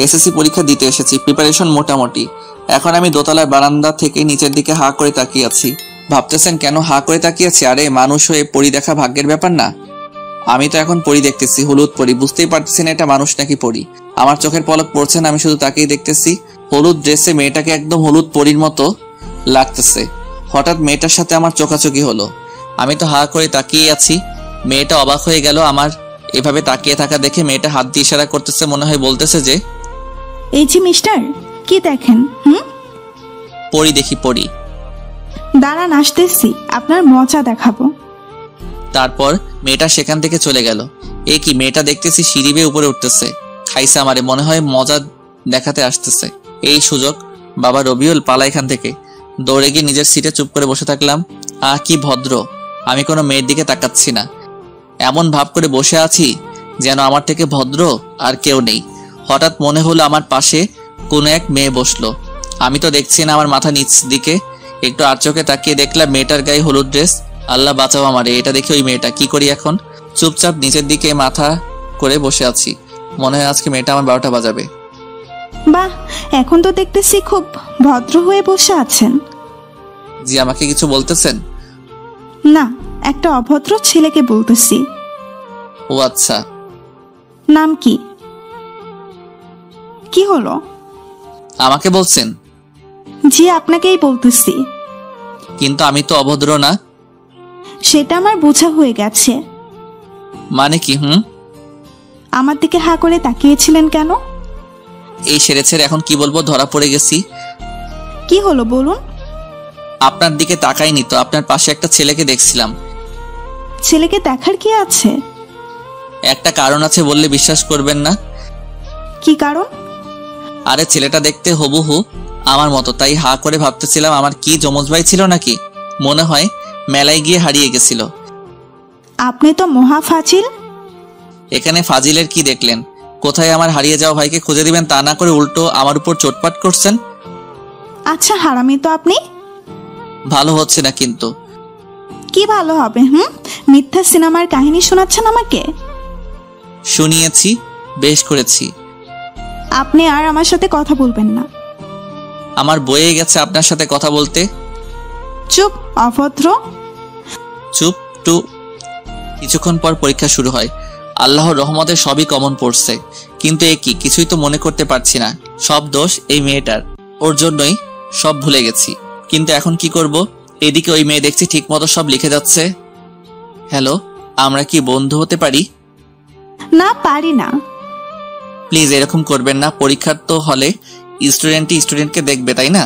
SSC পরীক্ষা দিতে এসেছি, প্রিপারেশন মোটামুটি। এখন আমি দোতলার বারান্দা থেকে নিচের দিকে হা করে তাকিয়ে আছি। ভাবতেছেন কেন হা করে তাকিয়ে আছি? আরে মানুষ হয়ে পরি দেখা ভাগ্যের ব্যাপার না? আমি তো এখন পরি দেখতেছি, হলুদ পরি। বুঝতেই পারতেছি না এটা মানুষ নাকি পরি। আমার চোখের পলক পড়ছে না, আমি শুধু তাকেই দেখতেছি। হলুদ ড্রেসে মেয়েটাকে একদম হলুদ পরির মতো লাগতেছে। হঠাৎ মেয়েটার সাথে আমার চোখাচোখি হলো। আমি তো হা করে তাকিয়ে আছি। মেয়েটা অবাক হয়ে গেল আমার এভাবে তাকিয়ে থাকা দেখে। মেয়েটা হাত দিয়ে ইশারা করতেছে, মনে হয় বলতেছে যে, এই যে মিস্টার, কি দেখেন? পরি দেখি, পরি। দাঁড়ান, আসতেছি, আপনার মজা দেখাবো। তারপর মেয়েটা সেখান থেকে চলে গেল। এ কি, মেয়েটা দেখতেছি সিঁড়ি বেয়ে উপরে উঠতেছে। খাইছে আমারে, মনে হয় মজা দেখাতে আসতেছে। এই সুযোগ, বাবা রবিউল পালা এখান থেকে। দৌড়ে গিয়ে নিজের সিটে চুপ করে বসে থাকলাম। কি ভদ্র, আমি কোনো মেয়ের দিকে তাকাচ্ছি না। এমন ভাব করে বসে আছি যেন আমার থেকে ভদ্র আর কেউ নেই। হঠাৎ মনে হলো আমার পাশে কোনো এক মেয়ে বসলো। আমি তো দেখছি না, আমার মাথা নিচ দিকে। একটু আর চোখে তাকিয়ে দেখলাম মেয়েটার গায়ে হলুদ ড্রেস। আল্লাহ বাঁচাও আমারে, এটা দেখে ওই মেয়েটা। কি করি এখন? চুপচাপ নিচের দিকে মাথা করে বসে আছি। মনে হয় আজকে মেয়েটা আমার 12টা বাজাবে। বাহ, এখন তো দেখতেছি খুব ভদ্র হয়ে বসে আছেন। জি, আমাকে কিছু বলতেছেন? না, একটা অভদ্র ছেলেকে বলতেছি। ও আচ্ছা। নাম কি? কি হলো? আমাকে বলছেন? জি, আপনাকেই বলতেছি। কিন্তু আমি তো অভদ্র না। সেটা আমার বোঝা হয়ে গেছে। মানে কি? আমার দিকে হা করে তাকিয়েছিলেন কেন? এই সেরেছে, এখন কি বলবো, ধরা পড়ে গেছি। কি হলো বলুন? আপনার দিকে তাকাইনি তো, আপনার পাশে একটা ছেলেকে দেখছিলাম। ছেলেকে দেখার কি আছে? একটা কারণ আছে, বললে বিশ্বাস করবেন না। কি কারণ? আরে ছেলেটা দেখতে হুবহু আমার মতো, তাই হা করে ভাবতেছিলাম আমার কি যমজ ভাই ছিল নাকি। মনে হয় মেলায় গিয়ে হারিয়ে গেছিল। আপনি তো মহা ফাজিল। এখানে ফাজিলের কি দেখলেন? কোথায় আমার হারিয়ে যাওয়া ভাইকে খুঁজে দিবেন তা না করে উল্টো আমার উপর চোটপাট করছেন। আচ্ছা হারামি তো আপনি। ভালো হচ্ছে না কিন্তু। কি ভালো হবে? মিথ্যা সিনেমার কাহিনী শোনাচ্ছেন আমাকে? শুনিয়েছি, বেশ করেছি। আপনি আর আমার সাথে কথা বলবেন না। আমার বয়ে গেছে আপনার সাথে কথা বলতে। চুপ, অভদ্র। চুপ টু। কিছুক্ষণ পর পরীক্ষা শুরু হয়। আল্লাহর রহমতে সবই কমন পড়ছে, কিন্তু এ কি, কিছুই তো মনে করতে পারছি না। সব দোষ এই মেয়েটার, ওর জন্যই সব ভুলে গেছি। কিন্তু এখন কি করব? এদিকে ওই মেয়ে দেখছি ঠিক মতো সব লিখে যাচ্ছে। হ্যালো, আমরা কি বন্ধু হতে পারি? না, পারি না। প্লিজ এরকম করবেন না। পরীক্ষার তো হলে স্টুডেন্টই স্টুডেন্টকে দেখবে, তাই না?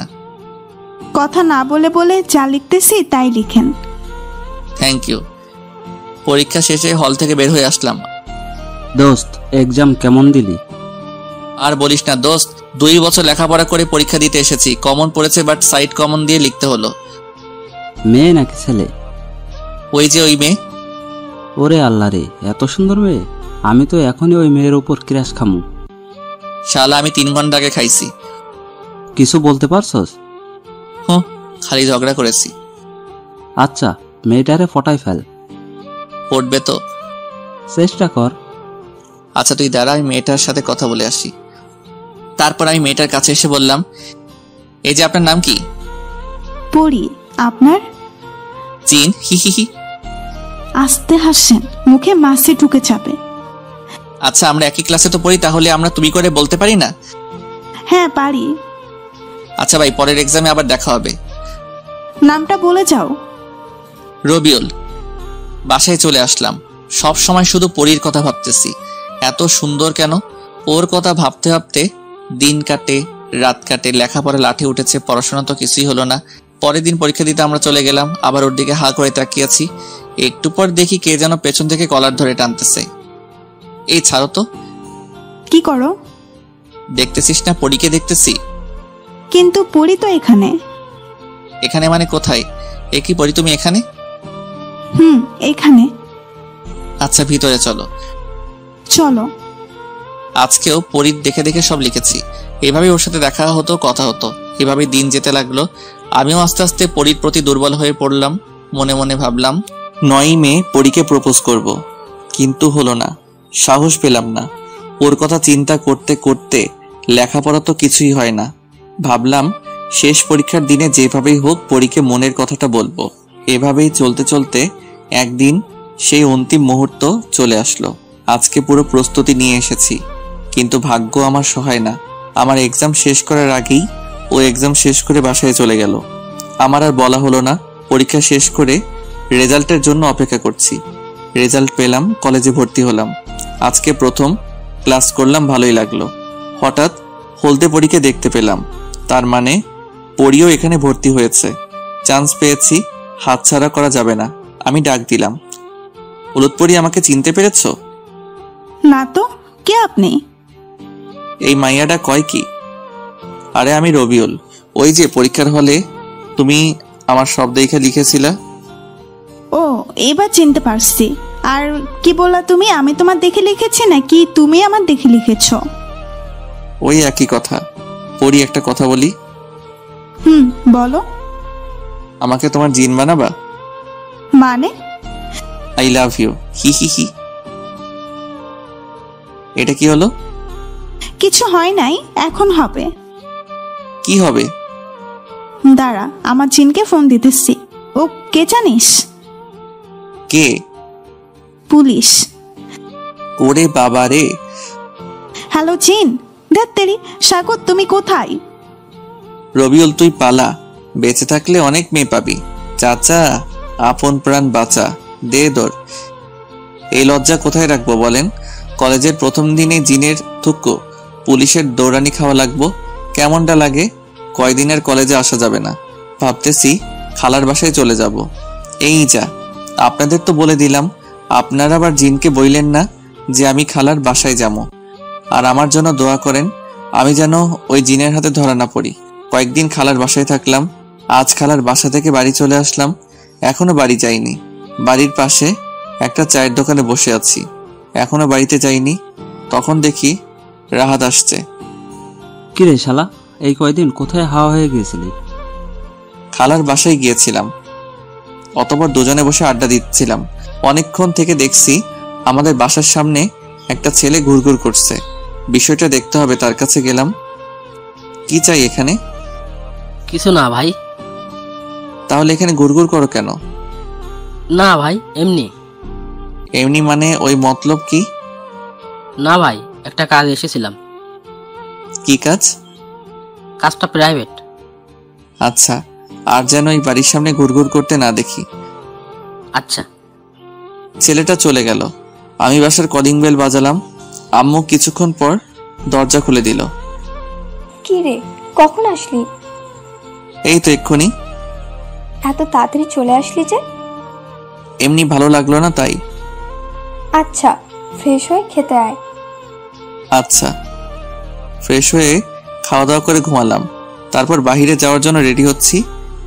কথা না বলে বলে যা লিখতেছি তাই লিখেন। Thank you. পরীক্ষা শেষে হল থেকে বের হয়ে আসলাম। দোস্ত, এক্সাম কেমন দিলি? আর বলিস না দোস্ত, 2 বছর লেখাপড়া করে পরীক্ষা দিতে এসেছি। কমন পড়েছে, বাট সাইড কমন দিয়ে লিখতে হলো। মেয়ে নাকি ছেলে? ওই যে ওই মেয়ে। ওরে আল্লাহ রে, এত সুন্দর মেয়ে! আমি তো এখনই ওই মেয়ের উপর ক্র্যাশ খামু। শালা, আমি 3 ঘন্টা আগে খাইছি। কিছু বলতে পারছস? খালি ঝগড়া করেছি। আচ্ছা, মেয়েটারে ফটাই ফেল। পড়বে তো? চেষ্টা কর। আচ্ছা তুই দাঁড়া, আমি মেয়েটার সাথে কথা বলে আসি। তারপর আমি মেয়েটার কাছে এসে বললাম, এই যে আপনার নাম কি? পড়ি। আপনার? চিন। হি হি হি। আস্তে হাসেন, মুখে মাছি ঢুকে যাবে। আচ্ছা, আমরা একই ক্লাসে তো পড়ি, তাহলে আমরা তুমি করে বলতে পারি না? হ্যাঁ পারি। আচ্ছা ভাই, পরের এক্সামে আবার দেখা হবে। নামটা বলে যাও। রবিউল। বাসায় চলে আসলাম। সব সময় শুধু পরীর কথা ভাবতেছি। এত সুন্দর কেন? ওর কথা ভাবতে ভাবতে দিন কাটে, রাত কাটে, লেখাপড়া লাঠি উঠেছে, পড়াশোনা তো কিছুই হলো না। পরের দিন পরীক্ষা দিতে আমরা চলে গেলাম। আবার ওর দিকে হা করে তাকিয়েছি। একটু পর দেখি কে যেন পেছন থেকে কলার ধরে টানতেছে। এই ছাড়ো তো। কি করো? দেখতেছিস না পরীকে দেখতেছি। কিন্তু পড়ি তো এখানে। এখানে মানে কোথায়? এ কি পরি, তুমি এখানে? এখানে। আচ্ছা ভিতরে চলো। চলো। আজকেও পরীর দেখে দেখে সব লিখেছি। এভাবেই ওর সাথে দেখা হতো, কথা হতো। এভাবেই দিন যেতে লাগলো। আমিও আস্তে আস্তে পরীর প্রতি দুর্বল হয়ে পড়লাম। মনে মনে ভাবলাম, 9ই মে পরীকে প্রপোজ করব, কিন্তু হলো না। সাহস পেলাম না। ওর কথা চিন্তা করতে করতে লেখাপড়া তো কিছুই হয় না। ভাবলাম শেষ পরীক্ষার দিনে যেভাবেই হোক পরীকে মনের কথাটা বলবো। এভাবেই চলতে চলতে একদিন সেই অন্তিম মুহূর্ত চলে আসলো। আজকে পুরো প্রস্তুতি নিয়ে এসেছি, কিন্তু ভাগ্য আমার সহায় না। আমার এক্সাম শেষ করার আগেই ও এক্সাম শেষ করে বাসায় চলে গেল। আমার আর বলা হলো না। পরীক্ষা শেষ করে রেজাল্টের জন্য অপেক্ষা করছি। রেজাল্ট পেলাম, কলেজে ভর্তি হলাম। আজকে প্রথম ক্লাস করলাম, ভালোই লাগলো। হঠাৎ হলদে পরীকে দেখতে পেলাম, তার মানে পরীও এখানে ভর্তি হয়েছে। চান্স পেয়েছি, হাতছাড়া করা যাবে না। আমি ডাক দিলাম, হলুদ পরী, আমাকে চিনতে পেরেছো? না তো, কে আপনি? এই মাইয়াটা কয় কি? আরে আমি রবিউল, ওই যে পরীক্ষার হলে তুমি আমার সব দেখে লিখেছিলা। ও, এবার চিনতে পারছি। আর কি বললা তুমি? আমি তোমার দেখে লিখেছি নাকি তুমি আমার দেখে লিখেছ? ওই একই কথা। পরী, একটা কথা বলি। বলো। আমাকে তোমার জিন বানাবা? মানে? I love you. হি হি হি। এটা কি হলো? কিছু হয় নাই, এখন হবে। কি হবে? দাঁড়া, আমার জিনকে ফোন দিতেছি। ও কে জানিস? কে? পুলিশ। ওরে বাবা রে। হ্যালো জিন। ধ্যাত্তেরি, স্বাগত, তুমি কোথায়? রবিউল, তুই পালা, বেঁচে থাকলে অনেক মেয়ে পাবি। চাচা, আপন প্রাণ বাঁচা, দে দর। এই লজ্জা কোথায় রাখবো বলেন? কলেজের প্রথম দিনে জিনের থুক্কো, পুলিশের দৌড়ানি খাওয়া লাগবো। কেমনটা লাগে? কয়দিনের কলেজে আসা যাবে না। ভাবতেছি খালার বাসায় চলে যাব। এই যা, আপনাদের তো বলে দিলাম, আপনারা আবার জিনকে বইলেন না যে আমি খালার বাসায় যাবো। আর আমার জন্য দোয়া করেন, আমি যেন ওই জিনের হাতে ধরা না পড়ি। কয়েকদিন খালার বাসায় থাকলাম। আজ খালার বাসা থেকে বাড়ি চলে আসলাম। এখনো বাড়ি যাইনি। বাড়ির পাশে একটা চায়ের দোকানে বসে আছি, এখনো বাড়িতে যাইনি। তখন দেখি রাহাত আসছে। কিরে শালা, এই কয়দিন কোথায় হাওয়া হয়ে গিয়েছিলি? খালার বাসায় গিয়েছিলাম, অতঃপর দুজনে বসে আড্ডা দিচ্ছিলাম। অনেকক্ষণ থেকে দেখছি আমাদের বাসার সামনে একটা ছেলে ঘুরঘুর করছে। বিষয়টা দেখতে হবে, তার কাছে গেলাম। কি চাই এখানে? কিছু না ভাই। তাহলে এখানে ঘুরঘুর করো কেন? না ভাই, এমনি। এমনি মানে ওই মতলব কি? না ভাই, একটা কাজ এসেছিলাম। কি কাজ? কাজটা প্রাইভেট। আচ্ছা, আর যেন এই বাড়ির সামনে ঘুরঘুর করতে না দেখি। আচ্ছা। ছেলেটা চলে গেল। আমি বাসার কলিং বেল বাজালাম। আম্মু কিছুক্ষণ পর দরজা খুলে দিল। কি রে, কখন আসলি? এই তো এক্ষুনি। এত তাড়াতাড়ি চলে আসলি যে? এমনি ভালো লাগলো না তাই। আচ্ছা, ফ্রেশ হয়ে খেতে আয়। আচ্ছা। ফ্রেশ হয়ে খাওয়া দাওয়া করে ঘুমালাম। তারপর বাইরে যাওয়ার জন্য রেডি হচ্ছি।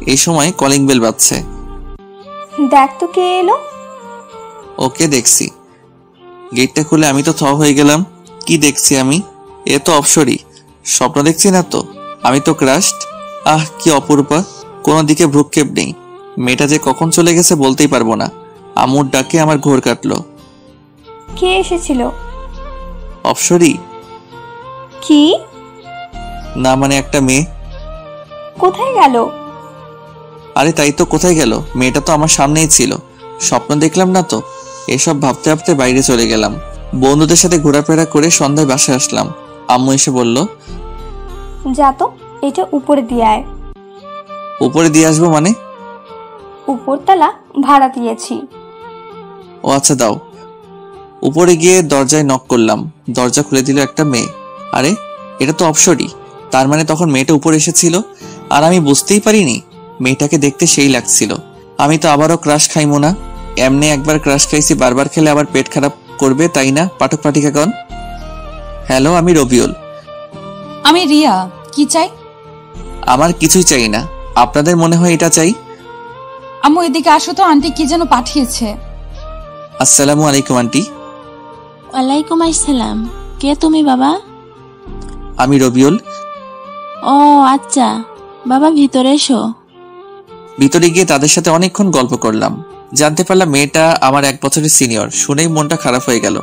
এই সময় কলিং বেল বাজছে। দেখ তো কে এলো। ওকে দেখছি। গেটটা খুলে আমি তো থ হয়ে গেলাম। কি দেখছি আমি? এ তো অপসরী। স্বপ্ন দেখছি না তো? আমি তো ক্রাশড। আহ, কি অপরূপা, কোনো দিকে ভ্রুক্ষেপ নেই। মেয়েটা যে কখন চলে গেছে বলতেই পারবো না। আম্মুর ডাকে আমার ঘোর কাটলো। কে এসেছিল? অপসরী? কি? না মানে একটা মেয়ে। কোথায় গেল? আরে তাই তো, কোথায় গেল? মেয়েটা তো আমার সামনেই ছিল। স্বপ্ন দেখলাম না তো। এসব ভাবতে ভাবতে বাইরে চলে গেলাম। বন্ধুদের সাথে ঘোরাফেরা করে সন্ধ্যায় বাসায় আসলাম। আম্মু এসে বলল, যা তো, এটা উপরে দিয়ে আয়। উপরে দিয়ে আসবো মানে? উপরতলা ভাড়া দিয়েছি। ও আচ্ছা, দাও। উপরে গিয়ে দরজায় নক করলাম। দরজা খুলে দিল একটা মেয়ে। আরে, এটা তো অপসরী। তার মানে তখন মেয়েটা উপরে এসেছিল আর আমি বুঝতেই পারিনি। মেয়েটাকে দেখতে সেই লাগছিল। আমি তো আবারও ক্রাশ খাইমো না। এমনি একবার ক্রাশ খাইছি, বারবার খেলে আবার পেট খারাপ করবে, তাই না পাঠক পাঠিকাগণ? হ্যালো, আমি রবিউল। আমি রিয়া। কি চাই? আমার কিছুই চাই না। আপনাদের মনে হয় এটা চাই? আম্মু এদিকে আসো তো, আন্টি কি যেন পাঠিয়েছে। আসসালামু আলাইকুম আন্টি। ওয়ালাইকুম আসসালাম। কে তুমি বাবা? আমি রবিউল। ও আচ্ছা, বাবা ভিতরে এসো। ভিতরে গিয়ে তাদের সাথে অনেকক্ষণ গল্প করলাম। জানতে পারলাম মেয়েটা আমার 1 বছরের সিনিয়র। শুনেই মনটা খারাপ হয়ে গেল।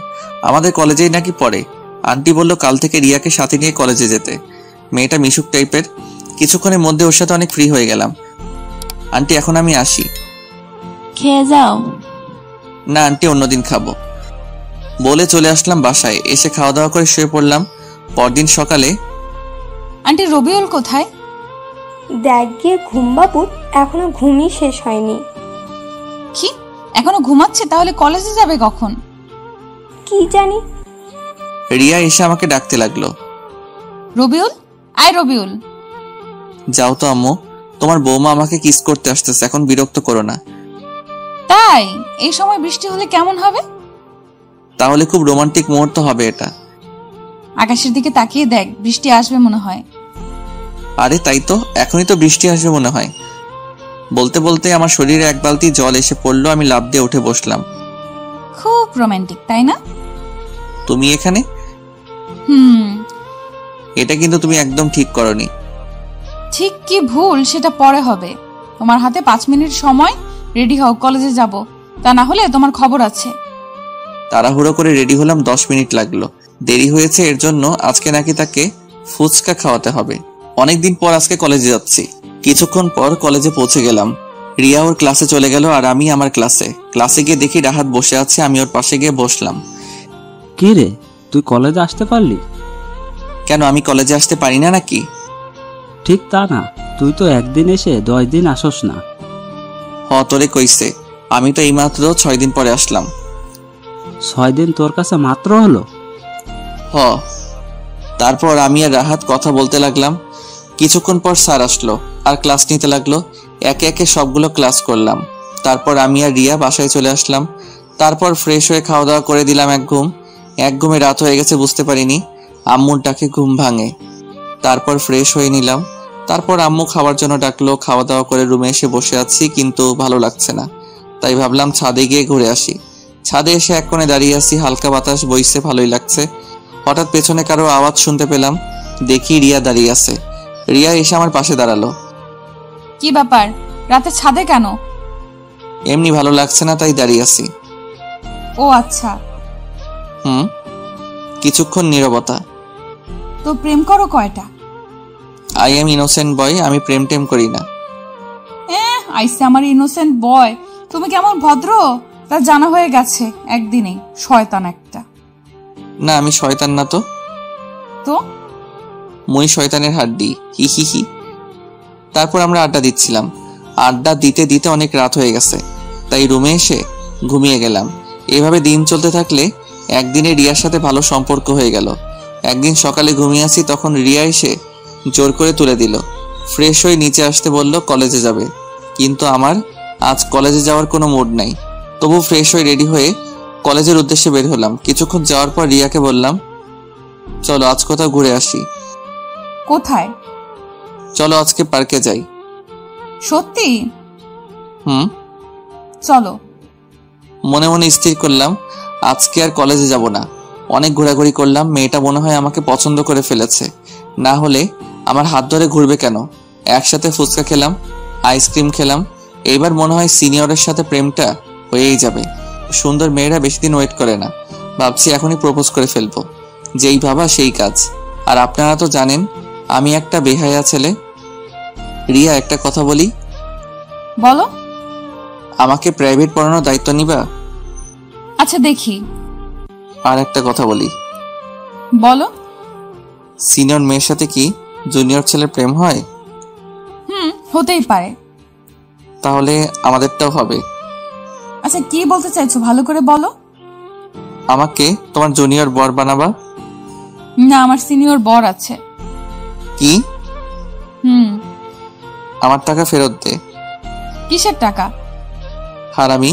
আমাদের কলেজেই নাকি পড়ে। আন্টি বলল কাল থেকে রিয়াকে সাথে নিয়ে কলেজে যেতে। মেয়েটা মিশুক টাইপের। কিছুক্ষণের মধ্যে ওর সাথে অনেক ফ্রি হয়ে গেলাম। আন্টি এখন আমি আসি। খেয়ে যাও। না আন্টি, অন্যদিন খাবো বলে চলে আসলাম বাসায়। এসে খাওয়া দাওয়া করে শুয়ে পড়লাম। পরদিন সকালে আন্টি রবিউল কোথায়? দেখ গিয়ে ঘুম বাবুর, এখনো ঘুমই শেষ হয়নি। কি এখনো ঘুমাচ্ছে? তাহলে কলেজে যাবে কখন? কি জানি। রিয়া এসে আমাকে ডাকতে লাগলো। রবিউল, আয় রবিউল। যাও তো আম্মু, তোমার বৌমা আমাকে কিস করতে আসতেছে, এখন বিরক্ত করো না। তাই এই সময় বৃষ্টি হলে কেমন হবে? তাহলে খুব রোমান্টিক মুহূর্ত হবে এটা। আকাশের দিকে তাকিয়ে দেখ, বৃষ্টি আসবে মনে হয়। আরে তাই তো, এখনই তো বৃষ্টি আসবে মনে হয়। বলতে বলতে আমার শরীরে 1 বালতি জল এসে পড়লো। আমি লাফ দিয়ে উঠে বসলাম। খুব রোমান্টিক, তাই না? তুমি এখানে? এটা কিন্তু তুমি একদম ঠিক করনি। ঠিক কি ভুল সেটা পরে হবে। তোমার হাতে 5 মিনিট সময়, রেডি হও, কলেজে যাব। তা না হলে তোমার খবর আছে। তাড়াহুড়ো করে রেডি হলাম, 10 মিনিট লাগলো। দেরি হয়েছে এর জন্য আজকে নাকি তাকে ফুচকা খাওয়াতে হবে। অনেকদিন পর আজকে কলেজে যাচ্ছি। কিছুক্ষণ পর কলেজে পৌঁছে গেলাম। রিয়া ওর ক্লাসে চলে গেল আর আমি আমার ক্লাসে গিয়ে দেখি রাহাত বসে আছে। আমি ওর পাশে গিয়ে বসলাম। কি রে, তুই কলেজে আসতে পারলি? কেন, আমি কলেজে আসতে পারি না নাকি? ঠিক তা না, তুই তো একদিন এসে 10 দিন আসস না। তোরে কইছে, আমি তো এইমাত্র 6 দিন পরে আসলাম। 6 দিন তোর কাছে মাত্র হলো? তারপর আমি আর রাহাত কথা বলতে লাগলাম। কিছুক্ষণ পর স্যার আসলো আর ক্লাস নিতে লাগলো। একে একে সবগুলো ক্লাস করলাম। তারপর আমি আর রিয়া বাসায় চলে আসলাম। তারপর ফ্রেশ হয়ে খাওয়া দাওয়া করে দিলাম। এক ঘুমে রাত হয়ে গেছে বুঝতে পারিনি। আম্মুর ডাকে ঘুম ভাঙে। তারপর ফ্রেশ হয়ে নিলাম। তারপর আম্মু খাওয়ার জন্য ডাকলো। খাওয়া দাওয়া করে রুমে এসে বসে আছি, কিন্তু ভালো লাগছে না। তাই ভাবলাম ছাদে গিয়ে ঘুরে আসি। ছাদে এসে এক কোণে দাঁড়িয়ে আছি, হালকা বাতাস বইছে, ভালোই লাগছে। হঠাৎ পেছনে কারো আওয়াজ শুনতে পেলাম। দেখি রিয়া দাঁড়িয়ে আছে। রিয়া এসে আমার পাশে দাঁড়ালো। কি ব্যাপার, রাতে ছাদে কেন? এমনি ভালো লাগছে না, তাই দাঁড়িয়ে আছি। ও আচ্ছা। কিছুক্ষণ নীরবতা। তো প্রেম করো কয়টা? আই এম ইনোসেন্ট বয়, আমি প্রেম টেম করি না। আইসে আমার ইনোসেন্ট বয়। তুমি কেমন ভদ্র তা জানা হয়ে গেছে একদিনেই। শয়তান একটা। না, আমি শয়তান না তো। তো মুই শয়তানের হাড্ডি, হি হি হি। তারপর আমরা আড্ডা দিচ্ছিলাম। আড্ডা দিতে দিতে অনেক রাত হয়ে গেছে, তাই রুমে এসে ঘুমিয়ে গেলাম। এভাবে দিন চলতে থাকলে একদিনে রিয়ার সাথে ভালো সম্পর্ক হয়ে গেল। একদিন সকালে ঘুমিয়ে আছি, তখন রিয়া এসে জোর করে তুলে দিল। ফ্রেশ হয়ে নিচে আসতে বলল কলেজে যাবে, কিন্তু আমার আজ কলেজে যাওয়ার কোনো মুড নাই। তবু ফ্রেশ হয়ে রেডি হয়ে কলেজের উদ্দেশ্যে বের হলাম। কিছুক্ষণ যাওয়ার পর রিয়াকে বললাম, চলো আজ কোথাও ঘুরে আসি। কোথায়? চলো আজকে পার্কে যাই। সত্যি? চলো। মনে মনে স্থির করলাম আজকে আর কলেজে যাব না। অনেক ঘোরাঘুরি করলাম। মেয়েটা মনে হয় আমাকে পছন্দ করে ফেলেছে, না হলে আমার হাত ধরে ঘুরবে কেন? একসাথে ফুচকা খেলাম, আইসক্রিম খেলাম। এইবার মনে হয় সিনিয়রের সাথে প্রেমটা হয়েই যাবে। সুন্দর মেয়েরা বেশি দিন ওয়েট করে না। ভাবছি এখনই প্রপোজ করে ফেলবো। যেই ভাবা সেই কাজ। আর আপনারা তো জানেন আমি একটা বেহায়া ছেলে। রিয়া, একটা কথা বলি। বলো। আমাকে প্রাইভেট পড়ানোর দায়িত্ব নিবা? আচ্ছা দেখি। আর একটা কথা বলি। বলো। সিনিয়র মেয়ের সাথে কি জুনিয়র ছেলের প্রেম হয়? হতেই পারে। তাহলে আমাদেরটাও হবে। আচ্ছা কি বলতে চাইছো ভালো করে বলো। আমাকে তোমার জুনিয়র বর বানাবা? না, আমার সিনিয়র বর আছে। কি? আমার টাকা ফেরত দে। কিসের টাকা? হারামি,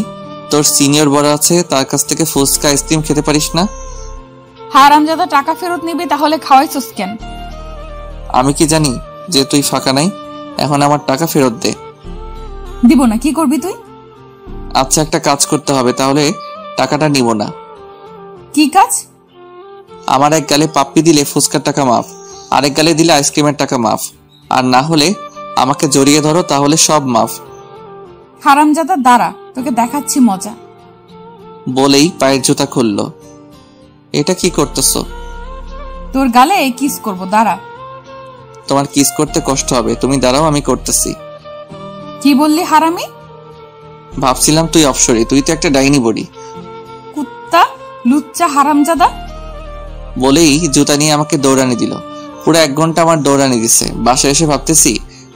তোর সিনিয়র বর আছে, তার কাছ থেকে ফুচকা আইসক্রিম খেতে পারিস না? হারামজাদা, টাকা ফেরত নিবি তাহলে খাওয়াইছস কেন? আমি কি জানি যে তুই ফাঁকা নাই? এখন আমার টাকা ফেরত দে। দিব না। কি করবি তুই? আচ্ছা, একটা কাজ করতে হবে, তাহলে টাকাটা নিব না। কি কাজ? আমার এক গালে পাপ্পি দিলে ফুচকার টাকা মাফ, আরেক গালে দিলে আইসক্রিমের টাকা মাফ, আর না হলে আমাকে জড়িয়ে ধরো, তাহলে সব মাফ। হারামজাদা দাঁড়া, তোকে দেখাচ্ছি মজা। বলেই পায়ের জুতা খুললো। এটা কি করতেছো? তোর গালে কিস করব, দাঁড়া। তোমার কিস করতে কষ্ট হবে, তুমি দাঁড়াও, আমি করতেছি। কি বললি হারামি? ভাবছিলাম তুই অপসরি, তুই তো একটা ডাইনি বড়ি। কুত্তা, লুচ্চা, হারামজাদা। বলেই জুতা নিয়ে আমাকে দৌড়ানি দিল। পুরো 1 ঘন্টা আমার দৌড়ানি দিছে। বাসায় এসে ভাবতেছি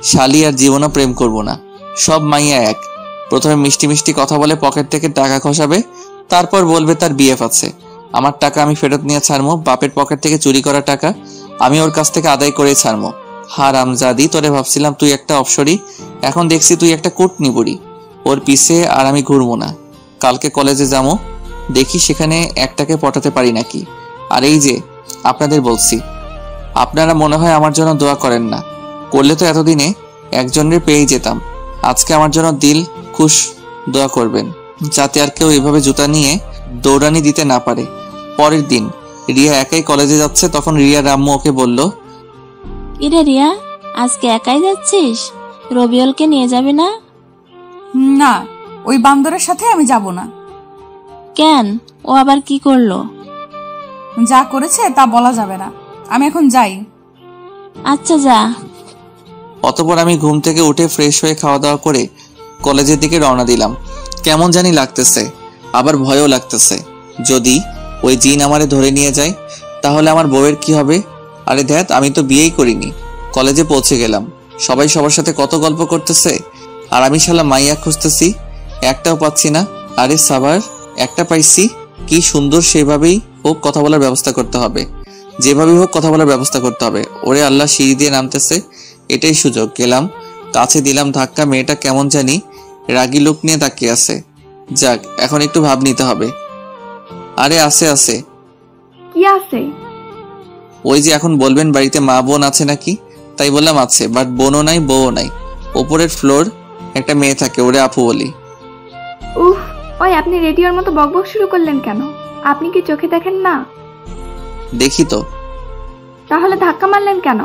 শালি আর জীবনও প্রেম করব না, সব মাইয়া এক। প্রথমে মিষ্টি মিষ্টি কথা বলে পকেট থেকে টাকা খসাবে, তারপর বলবে তার বিএফ আছে। আমার টাকা আমি ফেরত নিয়ে ছাড়মো, বাপের পকেট থেকে চুরি করা টাকা আমি ওর কাছ থেকে আদায় করে ছাড়মো। হারামজাদি, তোরে ভাবছিলাম তুই একটা অপসরি, এখন দেখছি তুই একটা কুটনি বুড়ি। ওর পিছে আর আমি ঘুরবো না। কালকে কলেজে যাবো, দেখি সেখানে একটাকে পটাতে পারি নাকি। আর এই যে আপনাদের বলছি, আপনারা মনে হয় আমার জন্য দোয়া করেন না, করলে তো এতদিনে একজনের পেয়েই যেতাম। আজকে আমার জন্য দিল খুশ দোয়া করবেন, যাতে আর কেউ এভাবে জুতা নিয়ে দৌড়ানি দিতে না পারে। পরের দিন রিয়া একাই কলেজে যাচ্ছে, তখন রিয়ার আম্মু ওকে বলল, কিরে রিয়া, আজকে একাই যাচ্ছিস? রবিউলকে নিয়ে যাবি না? না, ওই বান্দরের সাথে আমি যাব না। কেন, ও আবার কি করলো? যা করেছে তা বলা যাবে না, আমি এখন যাই। আচ্ছা যা। অতঃপর আমি ঘুম থেকে উঠে ফ্রেশ হয়ে খাওয়া দাওয়া করে কলেজের দিকে রওনা দিলাম। কেমন জানি লাগতেছে, আবার ভয়ও লাগতেছে। যদি ওই জিন আমারে ধরে নিয়ে যায় তাহলে আমার বউয়ের কি হবে? আরে ধ্যাত, আমি তো বিয়েই করিনি। কলেজে পৌঁছে গেলাম, সবাই সবার সাথে কত গল্প করতেছে, আর আমি শালা মাইয়া খুঁজতেছি, একটাও পাচ্ছি না। আরে সাবার, একটা পাইছি, কি সুন্দর। সেভাবেই হোক কথা বলার ব্যবস্থা করতে হবে, যেভাবেই হোক কথা বলার ব্যবস্থা করতে হবে। ওরে আল্লাহ, সিঁড়ি দিয়ে নামতেছে, এটাই সুযোগ। গেলাম, কাছে দিলাম ধাক্কা। মেয়েটা কেমন জানি রাগী লোক নিয়ে তাকিয়ে আছে। যাক, এখন একটু ভাব নিতে হবে। আরে আছে আছে। কি আছে? ওই যে এখন বলবেন বাড়িতে মা বোন আছে নাকি, তাই বললাম আছে, বাট বোনও নাই বউও নাই। ওপরের ফ্লোর একটা মেয়ে থাকে, ওরে আপু বলি। উফ, ওই আপনি রেডিওর মতো বকবক শুরু করলেন কেন? আপনি কি চোখে দেখেন না? দেখি তো। তাহলে ধাক্কা মারলেন কেন?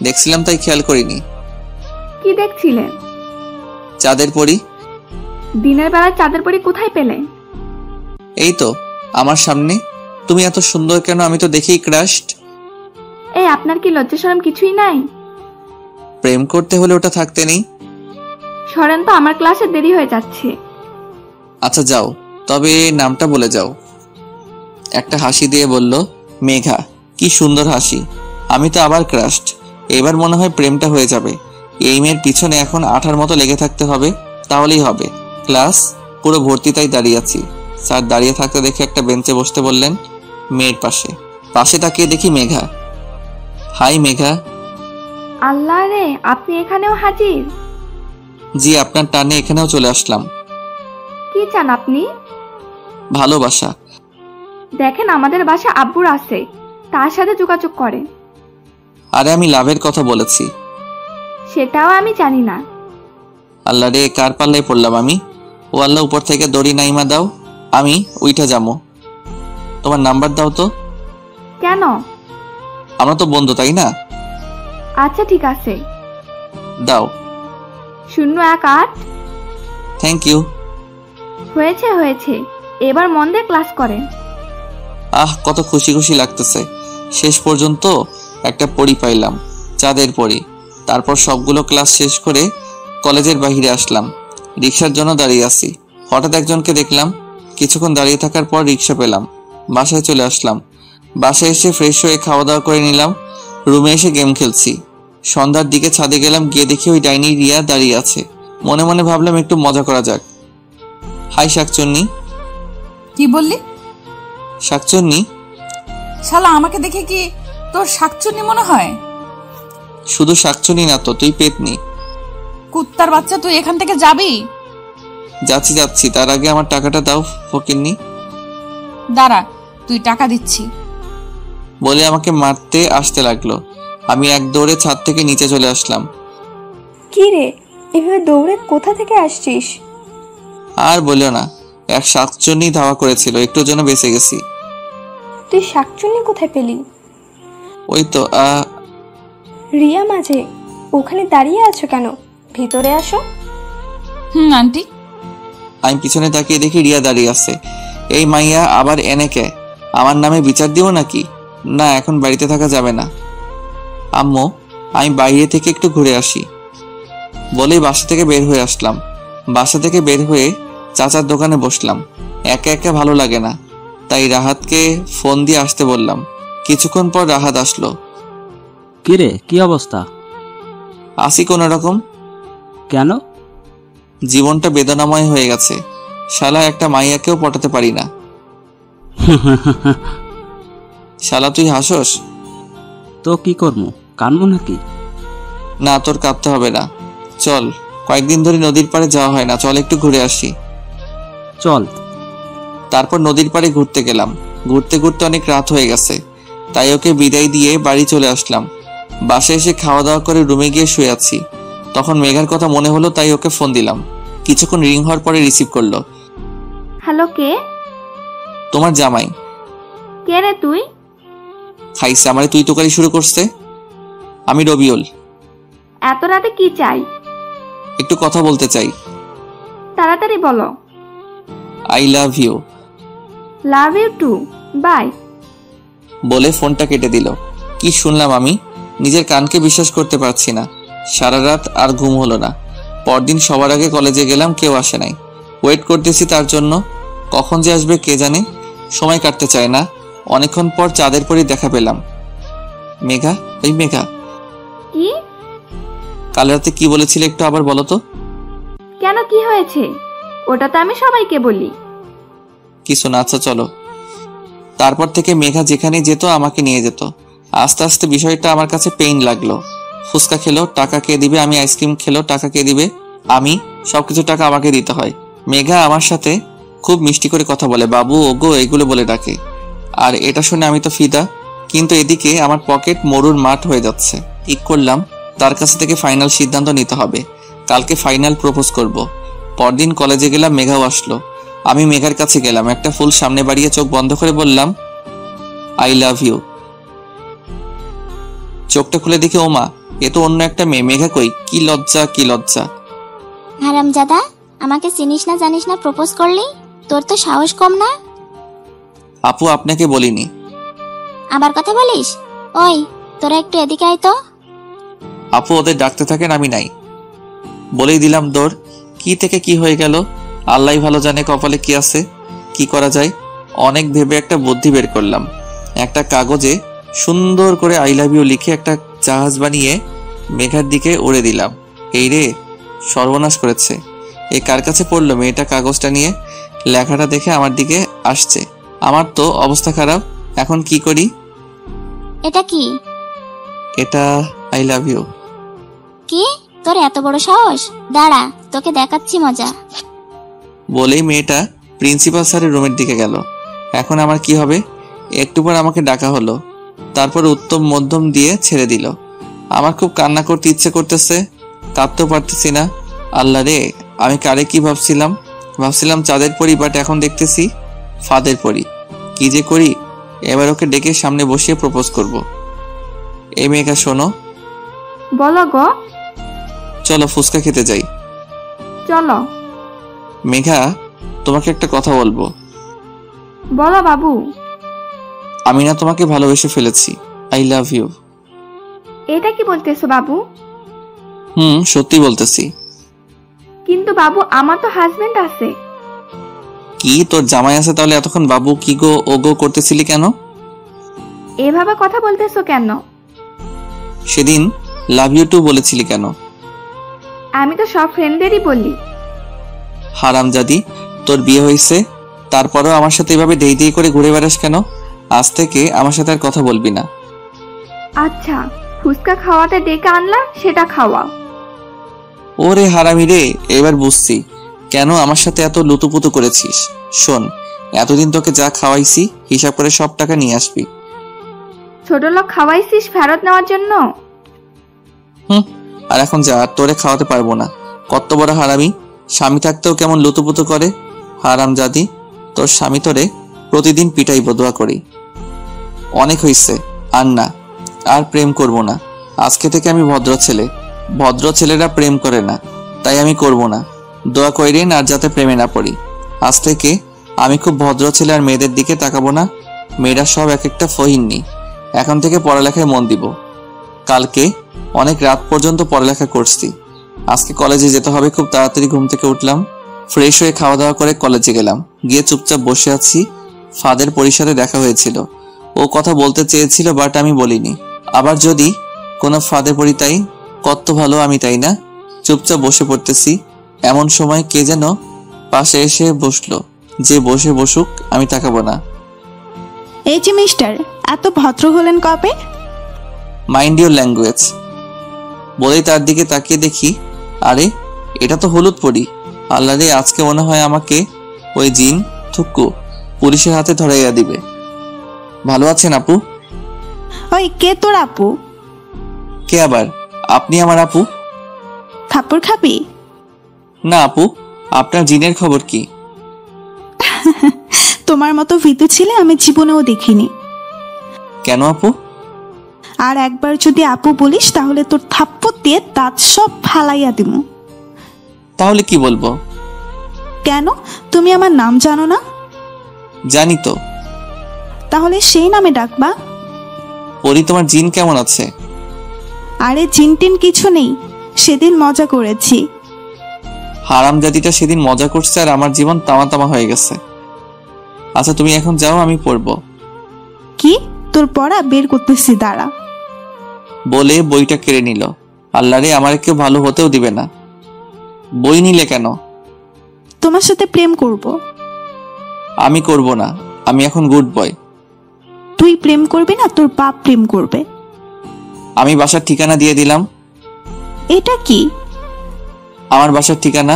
দেখছিলাম তাই খেয়াল করিনি। কি দেখছিলেন? চাঁদের পরি। দিনের বেলা চাঁদের পরি কোথায় পেলে? এই তো আমার সামনে। তুমি এত সুন্দর কেন? আমি তো দেখেই ক্রাশড। এই, আপনার কি লজ্জা শরম কিছুই নাই? প্রেম করতে হলে ওটা থাকতে নেই। সরেন তো, আমার ক্লাসে দেরি হয়ে যাচ্ছে। আচ্ছা যাও, তবে নামটা বলে যাও। একটা হাসি দিয়ে বলল, মেঘা। কি সুন্দর হাসি। আমি তো আবার ক্রাশড। এবার মনে হয় প্রেমটা হয়ে যাবে। এই মেয়ের পিছনে এখন আঠার মতো লেগে থাকতে হবে, তাহলেই হবে। ক্লাস পুরো ভর্তি, তাই দাঁড়িয়ে আছি। স্যার দাঁড়িয়ে থাকতে দেখে একটা বেঞ্চে বসতে বললেন, মেয়ের পাশে। পাশে তাকিয়ে দেখি মেঘা। হাই মেঘা। আল্লাহ রে, আপনি এখানেও হাজির? জি, আপনার টানে এখানেও চলে আসলাম। কি চান আপনি? ভালোবাসা। দেখেন, আমাদের বাসা আব্বুর আছে, তার সাথে যোগাযোগ করেন। আরে আমি লাভের কথা বলেছি। সেটাও আমি জানি না। আল্লাহ রে, কার পাল্লায় পড়লাম আমি। ও আল্লাহ, উপর থেকে দড়ি নাইমা দাও, আমি উইঠা যাবো। তোমার নাম্বার দাও তো। কেন? আমরা তো বন্ধু, তাই না? আচ্ছা ঠিক আছে, দাও। 018। Thank you. হয়েছে হয়েছে, এবার মন দিয়ে ক্লাস করেন। আহ, কত খুশি খুশি লাগতেছে। শেষ পর্যন্ত একটা পড়ি পাইলাম, চাঁদের পড়ি। তারপর সবগুলো ক্লাস শেষ করে কলেজের বাইরে আসলাম। রিক্সার জন্য দাঁড়িয়ে আছি, হঠাৎ একজনকে দেখলাম। কিছুক্ষণ দাঁড়িয়ে থাকার পর রিক্সা পেলাম, বাসায় চলে আসলাম। বাসায় এসে ফ্রেশ হয়ে খাওয়া দাওয়া করে নিলাম। রুমে এসে গেম খেলছি। সন্ধ্যার দিকে ছাদে গেলাম, গিয়ে দেখি ওই ডাইনি রিয়া দাঁড়িয়ে আছে। মনে মনে ভাবলাম একটু মজা করা যাক। হাই শাকচুন্নি। কি বললি? শাকচুন্নি? শালা, আমাকে দেখে কি তোর শাকচুন্নি মনে হয়? শুধু শাকচুন্নি না তো, তুই পেতনি। কুত্তার বাচ্চা, তুই এখান থেকে যাবি? যাচ্ছি যাচ্ছি, তার আগে আমার টাকাটা দাও ফকিন্নি। দাঁড়া, তুই টাকা দিচ্ছি। বলে আমাকে মারতে আসতে লাগলো। আমি এক দৌড়ে ছাদ থেকে নিচে চলে আসলাম। কি রে, এভাবে দৌড়ে কোথা থেকে আসছিস? আর বলিও না, এক শাকচুন্নি ধাওয়া করেছিল, একটুর জন্য বেঁচে গেছি। তুই শাকচুন্নি কোথায় পেলি? ওই তো রিয়া মাঝে, ওখানে দাঁড়িয়ে আছো কেন? ভিতরে আসো। আন্টি। আমি পিছনে তাকিয়ে দেখি রিয়া দাঁড়িয়ে আছে। এই মাইয়া আবার এনেকে আমার নামে বিচার দিব নাকি? না, এখন বাড়িতে থাকা যাবে না। আম্মু, আমি বাইরে থেকে একটু ঘুরে আসি বলেই বাসা থেকে বের হয়ে আসলাম। বাসা থেকে বের হয়ে চাচার দোকানে বসলাম। একা একা ভালো লাগে না, তাই রাহাতকে ফোন দিয়ে আসতে বললাম। কিছুক্ষণ পর রাহাত আসলো। কিরে, কি অবস্থা? আসি কোনো রকম। কেন? জীবনটা বেদনাময় হয়ে গেছে। শালা একটা মাইয়াকেও পটাতে পারি না। শালা তুই হাসোস? তো কি করবো, কানবো নাকি? না, তোর কাঁদতে হবে না। চল, কয়েকদিন ধরে নদীর পাড়ে যাওয়া হয় না, চল একটু ঘুরে আসি। চল। তারপর নদীর পাড়ে ঘুরতে গেলাম। ঘুরতে ঘুরতে অনেক রাত হয়ে গেছে, তাই ওকে বিদায় দিয়ে বাড়ি চলে আসলাম। বাসায় এসে খাওয়া দাওয়া করে রুমে গিয়ে শুয়ে আছি। তখন মেঘার কথা মনে হলো, তাই ওকে ফোন দিলাম। কিছুক্ষণ রিং হওয়ার পরে রিসিভ করলো। হ্যালো, কে? তোমার জামাই। কে রে তুই? খাইছে আমারে তুই তোকারি শুরু করছে। আমি রবিউল। এত রাতে কি চাই? একটু কথা বলতে চাই। তাড়াতাড়ি বলো। I love you. Love you too, bye. বলে ফোনটা কেটে দিল। কি শুনলাম আমি? নিজের কানকে বিশ্বাস করতে পারছি না। সারা রাত আর ঘুম হলো না। পরদিন সবার আগে কলেজে গেলাম, কেউ আসে নাই। ওয়েট করতেছি তার জন্য, কখন যে আসবে কে জানে। সময় কাটতে চায় না। অনেকক্ষণ পর চাঁদের পরই দেখা পেলাম। মেঘা, ওই মেঘা, কি? কাল রাতে কি বলেছিলে একটু আবার বলো তো। কেন, কি হয়েছে? ওটা তো আমি সবাইকে বলি। কিছু না, আচ্ছা চলো। তারপর থেকে মেঘা যেখানে যেত আমাকে নিয়ে যেত। আস্তে আস্তে বিষয়টা আমার কাছে পেইন লাগলো। ফুচকা খেলো, টাকা কে দিবে? আমি আইসক্রিম খেলো, টাকা কে দিবে? আমি। সবকিছু টাকা আমাকে দিতে হয়। মেঘা আমার সাথে খুব মিষ্টি করে কথা বলে, বাবু, ওগো এগুলো বলে ডাকে। আর এটা শুনে আমি তো ফিদা। কিন্তু এদিকে আমার পকেট মরুর মাঠ হয়ে যাচ্ছে। ঠিক করলাম তার কাছ থেকে ফাইনাল সিদ্ধান্ত নিতে হবে। কালকে ফাইনাল প্রপোজ করব। পরদিন কলেজে গেলাম, মেঘাও আসলো। আমি মেঘার কাছে গেলাম, একটা ফুল সামনে বাড়িয়ে চোখ বন্ধ করে বললাম, আই লাভ ইউ। চোখটা খুলে দেখি ওমা, এ তো অন্য একটা মেয়ে। মেঘা কই? কি লজ্জা, কি লজ্জা। হারামজাদা, আমাকে চিনিস না জানিস না প্রপোজ করলি? তোর তো সাহস কম না। আপু, আপনাকে বলিনি। আবার কথা বলিস? ওই, তোরা একটু এদিকে আয় তো। আপু ওদের ডাকতে থাকেন, আমি নাই। বলেই দিলাম দৌড়। কি থেকে কি হয়ে গেল আল্লাহ ভালো জানে, কপালে কি আছে। কি করা যায়? অনেক ভেবে একটা বুদ্ধি বের করলাম। একটা কাগজে সুন্দর করে আই লাভ ইউ লিখে একটা জাহাজ বানিয়ে মেঘার দিকে উড়ে দিলাম। এই রে, সর্বনাশ করেছে। এ কার কাছে পড়লো? মেয়েটা কাগজটা নিয়ে লেখাটা দেখে আমার দিকে আসছে। আমার তো অবস্থা খারাপ। এখন কি করি? এটা কি? এটা আই লাভ ইউ। কি? তোর এত বড় সাহস? দাঁড়া, তোকে দেখাচ্ছি মজা। বলেই মেয়েটা প্রিন্সিপাল স্যারের রুমের দিকে গেল। এখন আমার কি হবে? একটু পর আমাকে ডাকা হলো। তারপর উত্তম মধ্যম দিয়ে ছেড়ে দিল। আমার খুব কান্না করতে ইচ্ছে করতেছে, কাঁদতেও পারতেছি না। আল্লাহ রে, আমি কারে কি ভাবছিলাম চাঁদের পরি, বাট এখন দেখতেছি ফাঁদের পরি। কি যে করি? এবার ওকে ডেকে সামনে বসিয়ে প্রপোজ করব। এই মেয়েকা শোনো। বলো গো। চলো ফুচকা খেতে যাই। চলো। মেঘা, তোমাকে একটা কথা বলবো। বলো বাবু। আমি না তোমাকে ভালোবেসে ফেলেছি। I love you. এটা কি বলতেছো বাবু? সত্যি বলতেছি। কিন্তু বাবু, আমার তো হাজবেন্ড আছে। কি, তোর জামাই আছে? তাহলে এতক্ষণ বাবু কি গো ও গো করতেছিলি কেন? এভাবে কথা বলতেছো কেন? সেদিন লাভ ইউ টু বলেছিলি কেন? আমি তো সব ফ্রেন্ডদেরই বলি। হারামজাদি, তোর বিয়ে হয়েছে, তারপরও আমার সাথে এভাবে দেই দেই করে ঘুরে বেড়াস কেন? আজ থেকে আমার সাথে আর কথা বলবি না। আচ্ছা, ফুচকা খাওয়াতে ডেকে আনলাম, সেটা খাওয়াও। ওরে হারামি রে, এবার বুঝছি কেন আমার সাথে এত লুতুপুতু করেছিস। শোন, এতদিন তোকে যা খাওয়াইছি হিসাব করে সব টাকা নিয়ে আসবি। ছোট লোক খাওয়াইছিস ফেরত নেওয়ার জন্য? আর এখন যা, আর তোরে খাওয়াতে পারবো না। কত বড় হারামি, স্বামী থাকতেও কেমন লুতুপুতু করে। হারামজাদি, তোর স্বামী তোরে প্রতিদিন পিটাইব, দোয়া করি। অনেক হইছে, আর না, আর প্রেম করব না। আজকে থেকে আমি ভদ্র ছেলে। ভদ্র ছেলেরা প্রেম করে না, তাই আমি করব না। দোয়া কইরেন আর যাতে প্রেমে না পড়ি। আজ থেকে আমি খুব ভদ্র ছেলে আর মেয়েদের দিকে তাকাবো না। মেয়েরা সব এক একটা ফহিন্নি। এখন থেকে পড়ালেখায় মন দিব। কালকে অনেক রাত পর্যন্ত পড়ালেখা করছি। আজকে কলেজে যেতে হবে। খুব তাড়াতাড়ি ঘুম থেকে উঠলাম, ফ্রেশ হয়ে খাওয়া দাওয়া করে কলেজে গেলাম। গিয়ে চুপচাপ বসে আছি। ফাদের পরীর সাথে দেখা হয়েছিল। ও কথা বলতে চেয়েছিল, বাট আমি বলিনি। আবার যদি কোনো ফাদের পরী, তাই কত ভালো আমি, তাই না? চুপচাপ বসে পড়তেছি। এমন সময় কে যেন পাশে এসে বসলো। যে বসে বসুক, আমি তাকাবো না। এই যে মিস্টার, এত ভদ্র হলেন কবে? মাইন্ড ইউর ল্যাঙ্গুয়েজ বলেই তার দিকে তাকিয়ে দেখি, আরে এটা তো হলুদ পরি। আল্লাহ রে, আজকে মনে হয় আমাকে ওই জিন থুক্কু পুলিশের হাতে ধরাইয়া দিবে। ভালো আছেন আপু? ওই কে তোর আপু? কে আবার? আপনি আমার আপু? থাপ্পড় খাবি? না আপু, আপনার জিনের খবর কি? তোমার মতো ভীতু ছেলে আমি জীবনেও দেখিনি। কেন আপু? আর একবার যদি আপু বলিস তাহলে তোর থাপ্পড় দিয়ে দাঁত সব ফালাইয়া দিমু। তাহলে কি বলবো? কেন, তুমি আমার নাম জানো না? জানি তো। তাহলে সেই নামে ডাকবা। পরি, তোমার জিন কেমন আছে? আরে জিনটিন কিছু নেই, সেদিন মজা করেছি। হারামজাদিটা সেদিন মজা করছে আর আমার জীবন তামা তামা হয়ে গেছে। আচ্ছা তুমি এখন যাও, আমি পড়বো। কি? তোর পড়া বের করতেছি, দাঁড়া। বলে বইটা কেড়ে নিল। আল্লাহ রে, আমার কেউ ভালো হতেও দিবে না। বই নিলে কেন? তোমার সাথে প্রেম করব। আমি করব না, আমি এখন গুড বয়। তুই প্রেম করবি না, তোর বাপ প্রেম করবে। আমি বাসার ঠিকানা দিয়ে দিলাম। এটা কি? আমার বাসার ঠিকানা।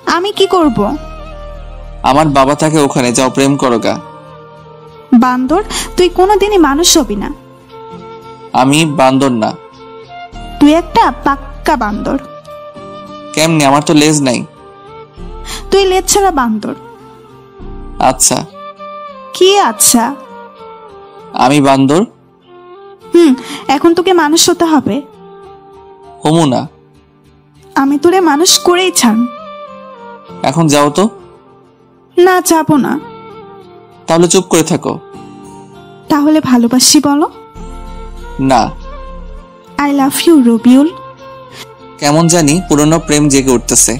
আমি কি করব? আমার বাবা থাকে ওখানে, যাও প্রেম করো গা। বান্দর, তুই কোনোদিনই মানুষ হবি না। আমি বান্দর না। তুই একটা পাক্কা বান্দর। কেমনে? আমার তো লেজ নাই। তুই লেজ ছাড়া বান্দর। আচ্ছা। কি আচ্ছা? আমি বান্দর। এখন তোকে মানুষ হতে হবে। হমু না। আমি তোরে মানুষ করেই ছাড়। এখন যাও তো। না, যাবো না। তাহলে চুপ করে থাকো। তাহলে ভালোবাসি বলো। না। I love you Rabiul. কেমন জানি পুরনো প্রেম জেগে উঠতেছে,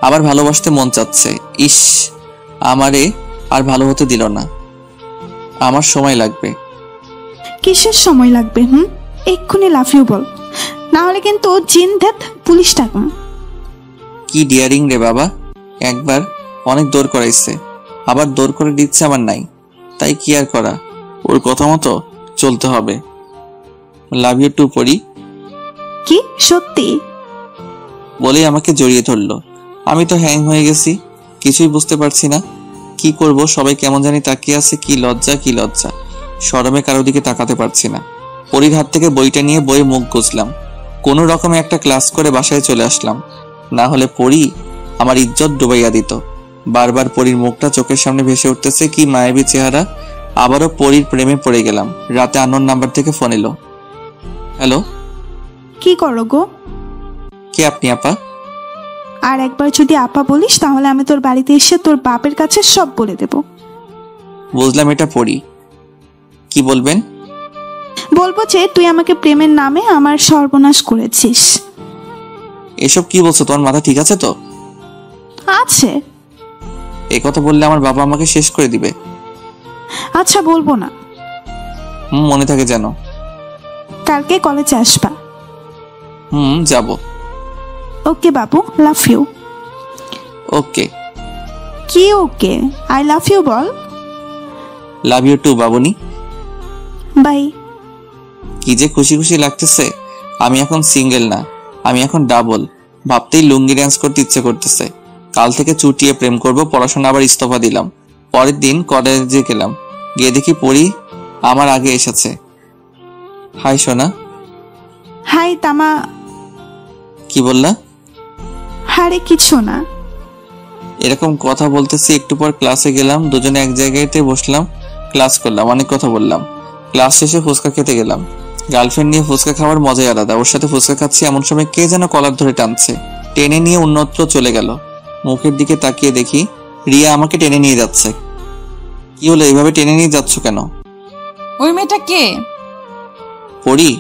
আবার ভালোবাসতে মন চাচ্ছে। ইস, আমারে আর ভালো হতে দিল না। আমার সময় লাগবে। কিসের সময় লাগবে? এক্ষুনি লাভ ইউ বল, না হলে কিন্তু জিন ধ্যাত পুলিশ ডাকুন। কি ডিয়ারিং রে বাবা। একবার অনেক দৌড় করাইছে, আবার দৌড় করে দিচ্ছে আমার নাই। তাই কি আর করা, ওর কথা মতো চলতে হবে। লাভ ইউ টু পরি। কি সত্যি? বলেই আমাকে জড়িয়ে ধরলো। আমি তো হ্যাং হয়ে গেছি, কিছুই বুঝতে পারছি না কি করব। সবাই কেমন জানি তাকিয়ে আছে। কি লজ্জা, কি লজ্জা। শরমে কারো দিকে তাকাতে পারছি না। পরির হাত থেকে বইটা নিয়ে বইয়ে মুখ গুজলাম। কোনো রকমে একটা ক্লাস করে বাসায় চলে আসলাম, না হলে পরি আমার ইজ্জত ডুবাইয়া দিত। বারবার পরির মুখটা চোখের সামনে ভেসে উঠতেছে, কি মায়াবী চেহারা। আবারও পরির প্রেমে পড়ে গেলাম। রাতে আননোন নাম্বার থেকে ফোন এলো। হ্যালো। কি করো গো? কে আপনি আপা? আর একবার যদি আপা বলিস তাহলে আমি তোর বাড়িতে এসে তোর বাপের কাছে সব বলে দেব। বুঝলাম, এটা পরি। কি বলবেন? বলবো যে তুই আমাকে প্রেমের নামে আমার সর্বনাশ করেছিস। এসব কি বলছো? তোমার মাথা ঠিক আছে তো? আছে। এই কথা বললে আমার বাবা আমাকে শেষ করে দিবে। আচ্ছা, বলবো না। মনে থাকে যেন। কালকে কলেজে আসবা। যাব। ওকে বাবু, লাভ ইউ। ওকে। কি ওকে? আই লাভ ইউ বল। লাভ ইউ টু বাবুনি। বাই। কি যে খুশি খুশি লাগতেছে। আমি এখন সিঙ্গেল না, আমি এখন ডাবল। ভাবতেই লুঙ্গি ডান্স করতে ইচ্ছে করতেছে। কাল থেকে চুটিয়ে প্রেম করব। পড়াশোনা আবার ইস্তফা দিলাম। পরের দিন কলেজে গেলাম, গিয়ে দেখি পরি আমার আগে এসেছে। হাই সোনা। হাই তামা। কি বললা? হারে কিছু না। এরকম কথা বলতেছি। একটু পর ক্লাসে গেলাম, দুজনে এক জায়গাতে বসলাম, ক্লাস করলাম, অনেক কথা বললাম। ক্লাস শেষে ফুচকা খেতে গেলাম। গার্লফ্রেন্ড নিয়ে ফুচকা খাওয়ার মজাই আলাদা। ওর সাথে ফুচকা খাচ্ছি, এমন সময় কে যেন কলার ধরে টানছে। টেনে নিয়ে অন্যত্র চলে গেল। মুখের দিকে তাকিয়ে দেখি রিয়া আমাকে টেনে নিয়ে যাচ্ছে। কি হলো, এভাবে টেনে নিয়ে যাচ্ছ কেন? ওই মেয়েটা কে? পড়ি।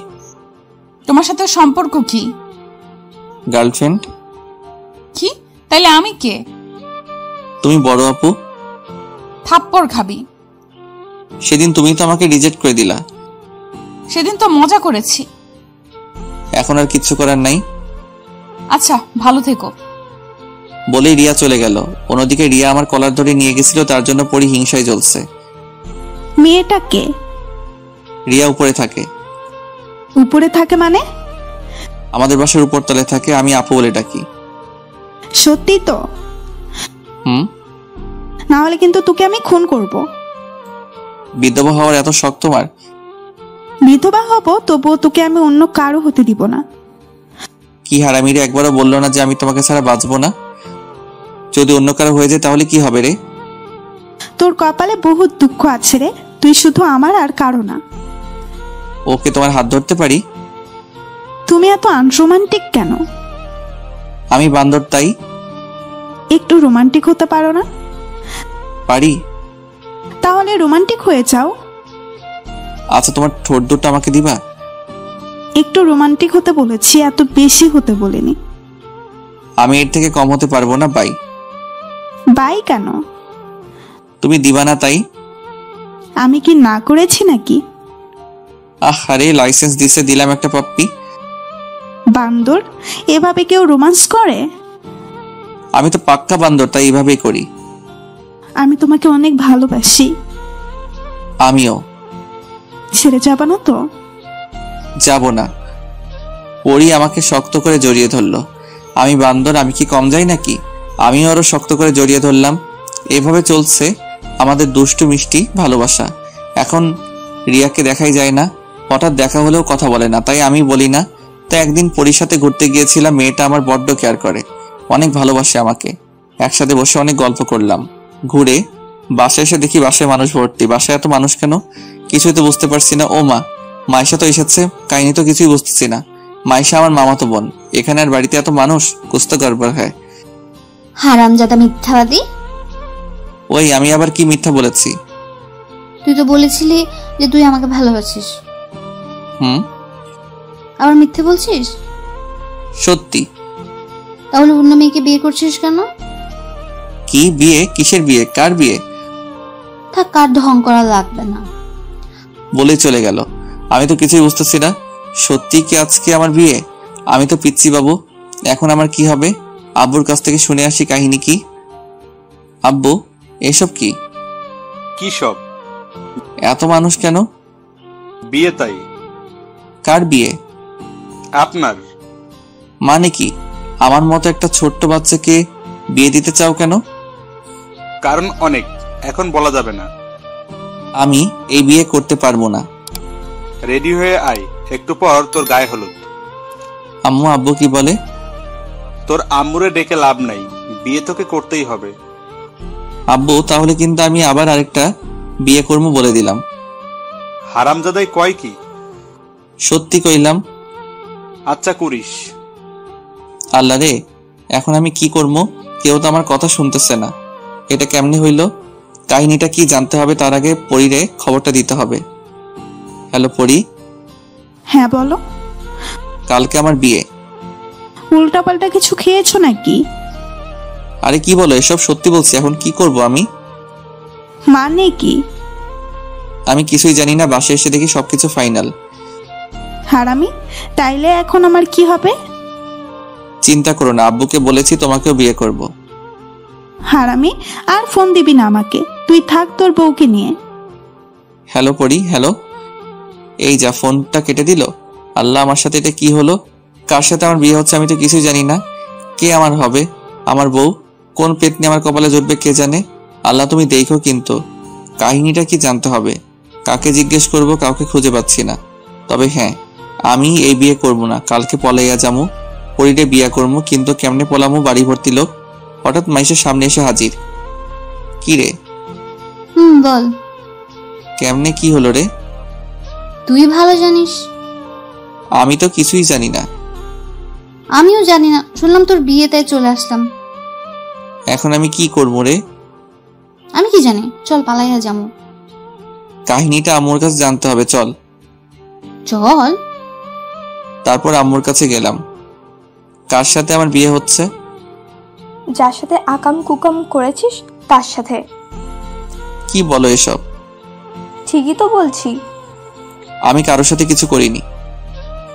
তোমার সাথে ওর সম্পর্ক কি? গার্লফ্রেন্ড। কি? তাইলে আমি কে? তুমি বড় আপু। থাপ্পড় খাবি। সেদিন তুমি তো আমাকে রিজেক্ট করে দিলা। সেদিন তো মজা করেছি। এখন আর কিচ্ছু করার নাই। আচ্ছা, ভালো থেকো। বলেই রিয়া চলে গেল। অন্যদিকে রিয়া আমার কলার ধরে নিয়ে গেছিল, তার জন্য পরি হিংসায় জ্বলছে। মেয়েটা কে? রিয়া উপরে থাকে। উপরে থাকে মানে? আমাদের বাসার উপরতলায় থাকে, আমি আপু বলে ডাকি। সত্যি তো? হুম। না হলে কিন্তু তোকে আমি খুন করব। বিধবা হওয়ার এত শখ তোমার? বিধবা হব, তবুও তোকে আমি অন্য কারো হতে দিব না। কি হারামিরে, একবারও বললো না যে আমি তোমাকে ছাড়া বাঁচবো না? যদি অন্য কারো হয়ে যায় তাহলে কি হবে রে? তোর কপালে বহুত দুঃখ আছে রে, তুই শুধু আমার আর কারো না। ওকে, তোমার হাত ধরতে পারি? তুমি এত আনরোমান্টিক কেন? আমি বান্দর তাই। একটু রোমান্টিক হতে পারো না? পারি। তাহলে রোমান্টিক হয়ে যাও। আচ্ছা, তোমার ঠোঁট দুটো আমাকে দিবা? একটু রোমান্টিক হতে বলেছি, এত বেশি হতে বলিনি। আমি এর থেকে কম হতে পারবো না। বাই। বাই কেন? তুমি দিবা না তাই। আমি কি না করেছি নাকি? আরে লাইসেন্স দিছে, দিলাম একটা পাপ্পি। বান্দর, এভাবে কেউ রোমান্স করে? আমি তো পাক্কা বান্দর, তাই এইভাবেই করি। আমি তোমাকে অনেক ভালোবাসি। আমিও। ছেড়ে যাবা না তো? যাব না। পরি আমাকে শক্ত করে জড়িয়ে ধরলো। আমি বান্দর, আমি কি কম যাই নাকি? আমিও আরো শক্ত করে জড়িয়ে ধরলাম। এভাবে চলছে আমাদের দুষ্টু মিষ্টি ভালোবাসা। এখন রিয়াকে দেখাই যায় না, হঠাৎ দেখা হলেও কথা বলে না, তাই আমি বলি না। তো একদিন পরির সাথে ঘুরতে গিয়েছিলাম। মেয়েটা আমার বড্ড কেয়ার করে, অনেক ভালোবাসে আমাকে। একসাথে বসে অনেক গল্প করলাম। ঘুরে বাসায় এসে দেখি বাসায় মানুষ ভর্তি। বাসায় এত মানুষ কেন কিছুই তো বুঝতে পারছি না। ও মা, মাইশা তো এসেছে, কাহিনী তো কিছুই বুঝতেছি না। মাইশা আমার মামাতো বোন, এখানে আর বাড়িতে এত মানুষ, কুছ তো গড়বড় হয়। হারামজাদা মিথ্যাবাদী! ওই আমি আবার কি মিথ্যা বলেছি? তুই তো বলেছিলি যে তুই আমাকে ভালোবাসিস। হুম। আবার মিথ্যে বলছিস? সত্যি। তাহলে অন্য মেয়েকে বিয়ে করছিস কেন? কি বিয়ে? কিসের বিয়ে? কার বিয়ে? থাক, কার ঢং করা লাগবে না। বলে চলে গেল। আমি তো কিছুই বুঝতেছি না। সত্যি কি আজকে আমার বিয়ে? আমি তো পিচ্ছি বাবু। এখন আমার কি হবে? আব্বুর কাছ থেকে শুনে আসি কাহিনী কি। আব্বু, এসব কি? কি সব? এত মানুষ কেন? বিয়ে তাই। কার বিয়ে? আপনার। মানে কি? আমার মতো একটা ছোট্ট বাচ্চাকে বিয়ে দিতে চাও কেন? কারণ অনেক, এখন বলা যাবে না। আমি এই বিয়ে করতে পারবো না। রেডি হয়ে আয়, একটু পর তোর গায়ে হলুদ। আম্মু আব্বু কি বলে? তোর আম্মুরে ডেকে লাভ নাই, বিয়ে তোকে করতেই হবে। আব্বু, তাহলে কিন্তু আমি আবার আরেকটা বিয়ে করবো বলে দিলাম। হারামজাদাই কয় কি? সত্যি কইলাম। আচ্ছা করিস। আল্লাহ রে, এখন আমি কি করবো? কেউ তো আমার কথা শুনতেছে না। এটা কেমনে হইল? কাহিনীটা কি জানতে হবে, তার আগে পরিরে খবরটা দিতে হবে। হ্যালো পরি। হ্যাঁ বলো। কালকে আমার বিয়ে। উল্টাপাল্টা কিছু খেয়েছো নাকি? আরে কি বলো, এসব সত্যি বলছি। এখন কি করব আমি? মানে কি? আমি কিছুই জানি না। বাসায় এসে দেখি সবকিছু ফাইনাল। হারামি, তাইলে এখন আমার কি হবে? চিন্তা করো না, আব্বুকে বলেছি তোমাকেও বিয়ে করব। হারামি, আর ফোন দিবি না আমাকে। তুই থাক তোর বউকে নিয়ে। হ্যালো পরি। হ্যালো। এই যা, ফোনটা কেটে দিল। আল্লাহ, আমার সাথে এটা কি হলো? কার সাথে আমার বিয়ে হচ্ছে আমি তো কিছুই জানি না। কে আমার হবে? আমার বউ? কোন পেতনি আমার কপালে জুটবে কে জানে। আল্লাহ তুমি দেখো, কিন্তু কাহিনীটা কি জানতে হবে। কাকে জিজ্ঞেস করব, কাউকে খুঁজে পাচ্ছি না। তবে হ্যাঁ, আমি এই বিয়ে করব না। কালকে পলাইয়া যামু, পরিরে বিয়ে করবো। কিন্তু কেমনে পলামু? বাড়ি ভর্তি লোক। হঠাৎ মাইশের সামনে এসে হাজির। কি রে? বল। কেমনে কি হলো রে? তুই ভালো জানিস। আমি তো কিছুই জানি না। আমিও জানি না, শুনলাম তোর বিয়ে, তাই চলে আসলাম। এখন আমি কি করবো রে? আমি কি জানি, চল পালাইয়া যাবো। কাহিনীটা আম্মুর কাছে জানতে হবে, চল। চল। তারপর আম্মুর কাছে গেলাম। কার সাথে আমার বিয়ে হচ্ছে? যার সাথে আকাম কুকাম করেছিস তার সাথে। কি বলো এসব? ঠিকই তো বলছি। আমি কারোর সাথে কিছু করিনি।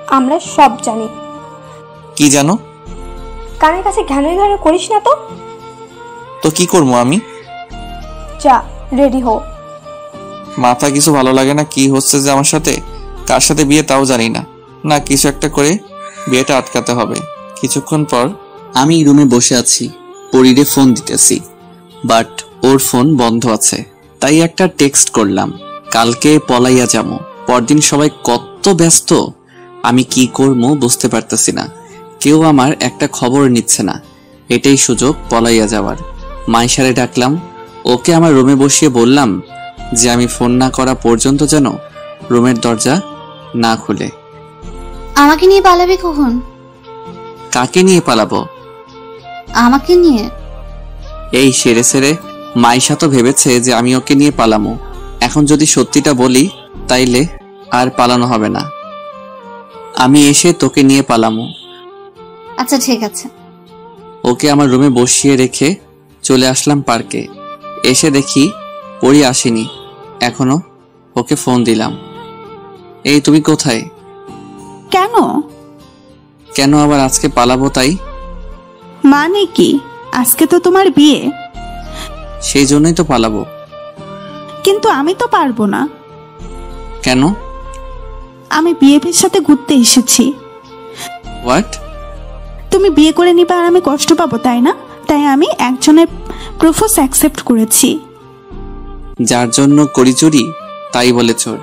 আমরা সব জানি। কি জানো? কানের কাছে ঘ্যানোই ঘ্যানো করিস না তো। তো কি করবো আমি? যা, রেডি হো। মাথা কিছু ভালো লাগে না। কি হচ্ছে যে আমার সাথে? কার সাথে বিয়ে তাও জানি না। না, কিছু একটা করে বিয়েটা আটকাতে হবে। কিছুক্ষণ পর আমি রুমে বসে আছি, পরিরে ফোন দিতেছি, বাট ওর ফোন বন্ধ আছে। তাই একটা টেক্সট করলাম, কালকে পলাইয়া যাবো। পরদিন সবাই কত ব্যস্ত, আমি কি করবো বুঝতে পারতেছি না। কেউ আমার একটা খবর নিচ্ছে না। এটাই সুযোগ পলাইয়া যাওয়ার। মাইশারে ডাকলাম, ওকে আমার রুমে বসিয়ে বললাম যে আমি ফোন না করা পর্যন্ত যেন রুমের দরজা না খুলে। আমাকে নিয়ে পালাবি কখন? কাকে নিয়ে পালাবো? আমাকে নিয়ে। এই সেরে সেরে মাইশা তো ভেবেছে যে আমি ওকে নিয়ে পালামো। এখন যদি সত্যিটা বলি তাইলে আর পালানো হবে না। আমি এসে তোকে নিয়ে পালামো। আচ্ছা ঠিক আছে। ওকে আমার রুমে বসিয়ে রেখে চলে আসলাম পার্কে। এসে দেখি পরি আসেনি এখনো। ওকে ফোন দিলাম, এই তুমি কোথায়? কেন? কেন আবার আজকে পালাবো তাই? মানে কি? আজকে তো তোমার বিয়ে। সেই জন্যই তো পালাবো। কিন্তু আমি তো পারবো না। কেন? আমি বিয়ের সাথে ঘুরতে এসেছি। হোয়াট? তুমি বিয়ে করে নিবা আর আমি কষ্ট পাবো, তাই না? তাই আমি একজনের প্রপোজ অ্যাকসেপ্ট করেছি। যার জন্য করি চুরি তাই বলে চোর।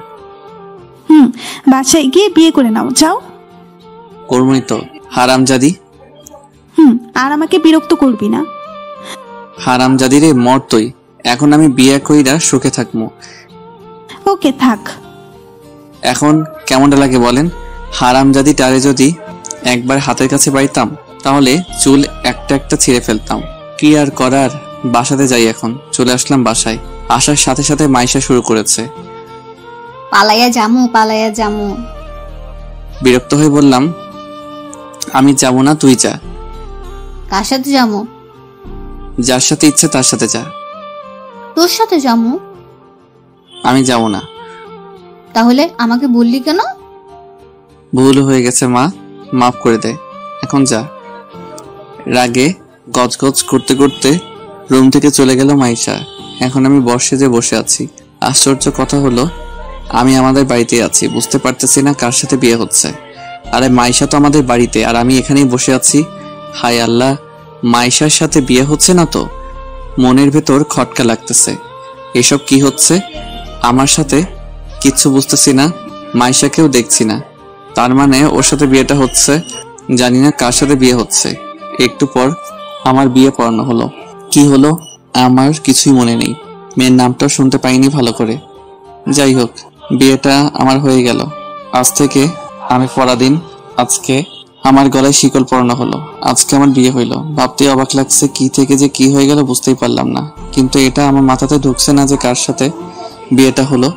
বাসায় গিয়ে বিয়ে করে নাও, যাও। করবই তো, হারামজাদি। আর আমাকে বিরক্ত করবি না। হারামজাদি রে, মর তুই। এখন আমি বিয়ে কইরা সুখে থাকবো। ওকে থাক। এখন কেমনটা লাগে বলেন? হারামজাদি টারে যদি একবার হাতের কাছে পাইতাম তাহলে চুল একটা একটা ছিঁড়ে ফেলতাম। কি আর করার, বাসাতে যাই এখন। চলে আসলাম বাসায়। আসার সাথে সাথে মাইশা শুরু করেছে, পালাইয়া যামু, পালাইয়া যামু। বিরক্ত হয়ে বললাম, আমি যাবো না, তুই যা। কার সাথে যামু? যার সাথে ইচ্ছে তার সাথে যা। তোর সাথে যামু। আমি যাবো না। তাহলে আমাকে বললি কেন? ভুল হয়ে গেছে মা, মাফ করে দে, এখন যা। রাগে গজগজ করতে করতে রুম থেকে চলে গেল মাইশা। এখন আমি বর্ষে বসে আছি। আশ্চর্য কথা হলো, আমি আমাদের বাড়িতে আছি, বুঝতে পারতেছি না কার সাথে বিয়ে হচ্ছে। আরে মাইশা তো আমাদের বাড়িতে, আর আমি এখানেই বসে আছি। হায় আল্লাহ, মাইশার সাথে বিয়ে হচ্ছে না তো? মনের ভেতর খটকা লাগতেছে। এসব কি হচ্ছে আমার সাথে? কিচ্ছু বুঝতেছি না। মাইশাকেও দেখছি না, তার মানে ওর সাথে বিয়েটা হচ্ছে। জানি না কার সাথে বিয়ে হচ্ছে। একটু পর আমার বিয়ে পড়ানো হলো। কি হলো আমার কিছুই মনে নেই। মেয়ের নামটাও শুনতে পাইনি ভালো করে। যাই হোক, বিয়েটা আমার হয়ে গেল। আজ থেকে আমি পরাধীন। আজকে আমার গলায় শিকল পরানো হলো। আজকে আমার বিয়ে হইলো। ভাবতে অবাক লাগছে, কি থেকে যে কি হয়ে গেল বুঝতেই পারলাম না। কিন্তু এটা আমার মাথাতে ঢুকছে না যে কার সাথে বিয়েটা হলো।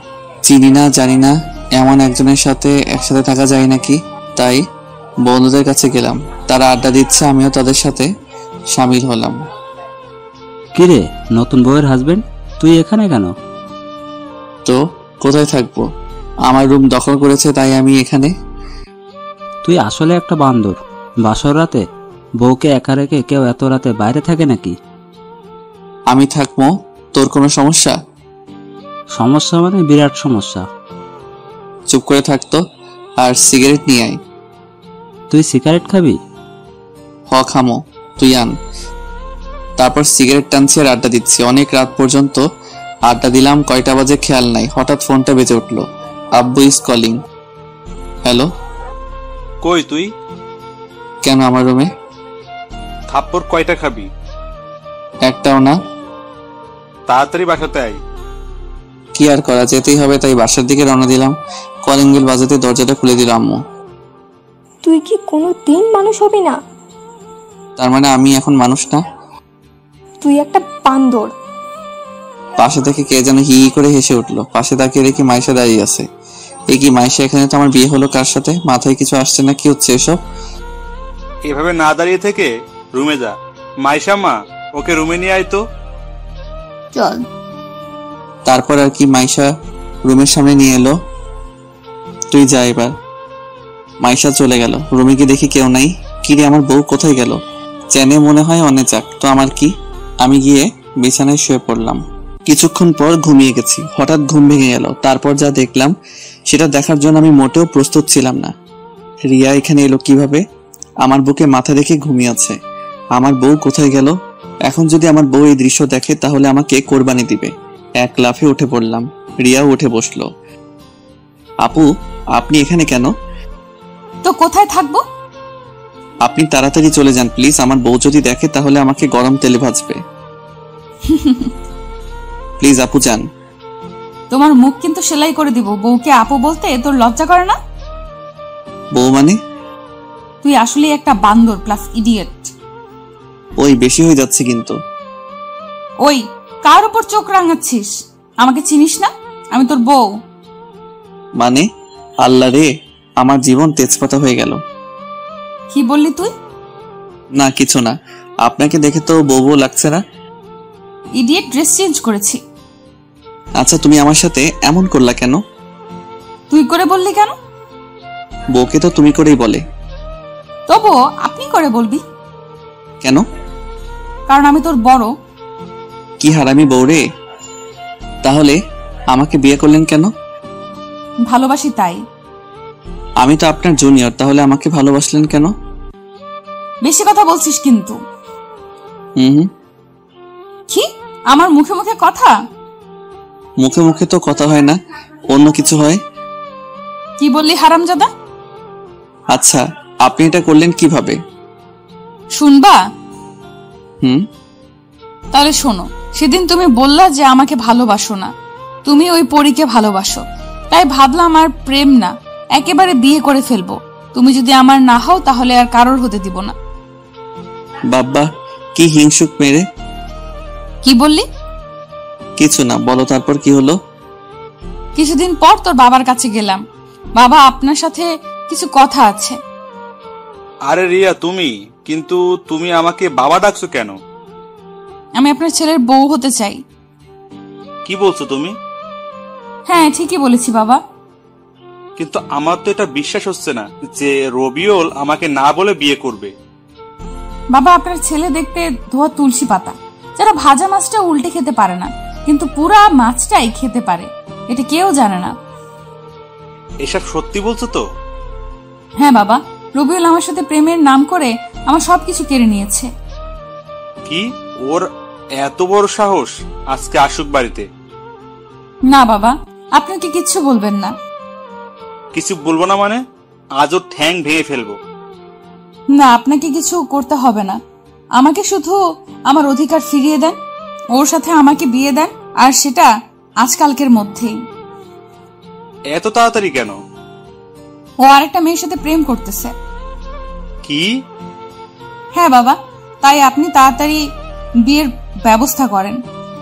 চিনি না, জানি না, এমন একজনের সাথে একসাথে থাকা যায় নাকি। তাই বন্ধুদের কাছে গেলাম, তারা আড্ডা দিচ্ছে, আমিও তাদের সাথে সামিল হলাম। কিরে, নতুন বউয়ের হাজবেন্ড, তুই এখানে কেন? তো কোথায় থাকবো? আমার রুম দখল করেছে, তাই আমি এখানে। তুই আসলে একটা বান্দর। বাসর রাতে বউকে একা রেখে কেউ এত রাতে বাইরে থাকে নাকি? আমি থাকবো, তোর কোনো সমস্যা? সমস্যা মানে বিরাট সমস্যা। চুপ করে থাকতো আর সিগারেট নিয়ে আয়। তুই সিগারেট খাবি? হ, খামো, তুই আন। তারপর সিগারেট টানছি আর আড্ডা দিচ্ছি অনেক রাত পর্যন্ত। আড্ডা দিলাম, কয়টা বাজে খেয়াল নাই। হঠাৎ ফোনটা বেজে উঠলো। আব্বু ইজ কলিং। হ্যালো। কই তুই? কেন আমার রুমে? থাপ্পড় কয়টা খাবি? একটাও না। তাড়াতাড়ি বাসাতে আয়। কি আর করা, যেতেই হবে, তাই বাসার দিকে রওনা দিলাম। কলিং বেল বাজাতে দরজাটা খুলে দিল আম্মু। তুই কি কোনো দিন মানুষ হবি না? তার মানে আমি এখন মানুষ না? তুই একটা বান্দর। পাশে থেকে কে যেন হি হি করে হেসে উঠলো। পাশে তাকিয়ে দেখি মাইশা দাঁড়িয়ে আছে। এ কি মাইশা, এখানে তো আমার বিয়ে হলো কার সাথে? মাথায় কিছু আসছে না, কি হচ্ছে এসব? এভাবে না দাঁড়িয়ে থেকে রুমে যা। মাইশা মা, ওকে রুমে নিয়ে আয় তো। চল। তারপর আর কি মাইশা রুমের সামনে নিয়ে এলো। তুই যা এবার। মাইশা চলে গেল। রুমে গিয়ে দেখি কেউ নাই। কিরে, আমার বউ কোথায় গেল? চেনে মনে হয়, অনেক যাক তো আমার কি। আমি গিয়ে বিছানায় শুয়ে পড়লাম। কিছুক্ষণ পর ঘুমিয়ে গেছি। হঠাৎ ঘুম ভেঙে গেল। তারপর যা দেখলাম সেটা দেখার জন্য আমি মোটেও প্রস্তুত ছিলাম না। রিয়া এখানে এলো কিভাবে? আমার বুকে মাথা রেখে ঘুমিয়ে আছে। আমার বউ কোথায় গেল? এখন যদি আমার বউ এই দৃশ্য দেখে তাহলে আমাকে কোরবানি দিবে। এক লাফে উঠে পড়লাম। রিয়াও উঠে বসলো। আপু, আপনি এখানে কেন? তো কোথায় থাকবো? আপনি তাড়াতাড়ি চলে যান প্লিজ। আমার বউ যদি দেখে তাহলে আমাকে গরম তেলে ভাজবে। প্লিজ আপু যান। তোমার মুখ কিন্তু সেলাই করে দিব। বউকে আপু বলতে তোর লজ্জা করে না? বউ মানে? তুই আসলে একটা বান্দর প্লাস ইডিয়েট। ওই বেশি হয়ে যাচ্ছে কিন্তু। ওই, কার উপর চোখ রাঙাচ্ছিস? আমাকে চিনিস না? আমি তোর বউ। মানে? আল্লাহ রে, আমার জীবন তেজপাতা হয়ে গেল। কি বললি তুই? না কিছু না। আপনাকে দেখে তো বউ বউ লাগছে না। ইডিয়েট, ড্রেস চেঞ্জ করেছি। আচ্ছা, তুমি আমার সাথে এমন করলা কেন? তুই করে বললি কেন? বউকে তো তুমি করেই বলে। তবুও আপনি করে বলবি কেন? কারণ আমি তোর বড়। কি হারামি বউ রে। তাহলে আমাকে বিয়ে করলেন কেন? ভালোবাসি তাই। আমি তো আপনার জুনিয়র, তাহলে আমাকে ভালোবাসলেন কেন? বেশি কথা বলছিস কিন্তু। হুম। কি? আমার মুখে মুখে কথা? মুখে মুখে তো কথা হয় না, অন্য কিছু হয়। কি বললি হারামজাদা? আচ্ছা, আপনি এটা করলেন কিভাবে? শুনবা? হুম। তাহলে শোনো। সেদিন তুমি বললা যে আমাকে ভালোবাসো না, তুমি ওই পরীকে ভালোবাসো। তাই ভাবলাম আর প্রেম না, একেবারে বিয়ে করে ফেলবো। তুমি যদি আমার না হও তাহলে আর কারোর হতে দিব না। বাবা, কি হিংসুক মেরে। কি বললি? কিছু না, বলো তারপর কি হলো? কিছুদিন পর তোর বাবার কাছে গেলাম। বাবা, আপনার সাথে কিছু কথা আছে। আরে রিয়া, কিন্তু তুমি আমাকে বাবা ডাকছো কেন? আমি আপনার ছেলের বউ হতে চাই। কি বলছো তুমি? হ্যাঁ, ঠিকই বলেছি বাবা। কিন্তু আমার তো এটা বিশ্বাস হচ্ছে না যে রবিউল আমাকে না বলে বিয়ে করবে। বাবা, আপনার ছেলে দেখতে ধোয়া তুলসী পাতা, যারা ভাজা মাছটা উল্টে খেতে পারে না, কিন্তু পুরা মাছটাই খেতে পারে। এটা কেউ জানে না। এসব সত্যি বলছো তো? হ্যাঁ বাবা, রবিউল আমার সাথে প্রেমের নাম করে আমার সবকিছু কেড়ে নিয়েছে। কি? ওর এত বড় সাহস? আজকে আসুক বাড়িতে। না বাবা, আপনাকে কিচ্ছু বলবেন না। কিছু বলবো না মানে? আজ ওর ঠ্যাং ভেঙে ফেলবো। না, আপনাকে কিছু করতে হবে না। আমাকে শুধু আমার অধিকার ফিরিয়ে দেন, ওর সাথে আমাকে বিয়ে দেন, আর সেটা আজকালকের মধ্যেই। এত তাড়াতাড়ি কেন? ও আরেকটা মেয়ের সাথে প্রেম করতেছে। কি? হ্যাঁ বাবা, তাই আপনি তাড়াতাড়ি বিয়ের ব্যবস্থা করেন,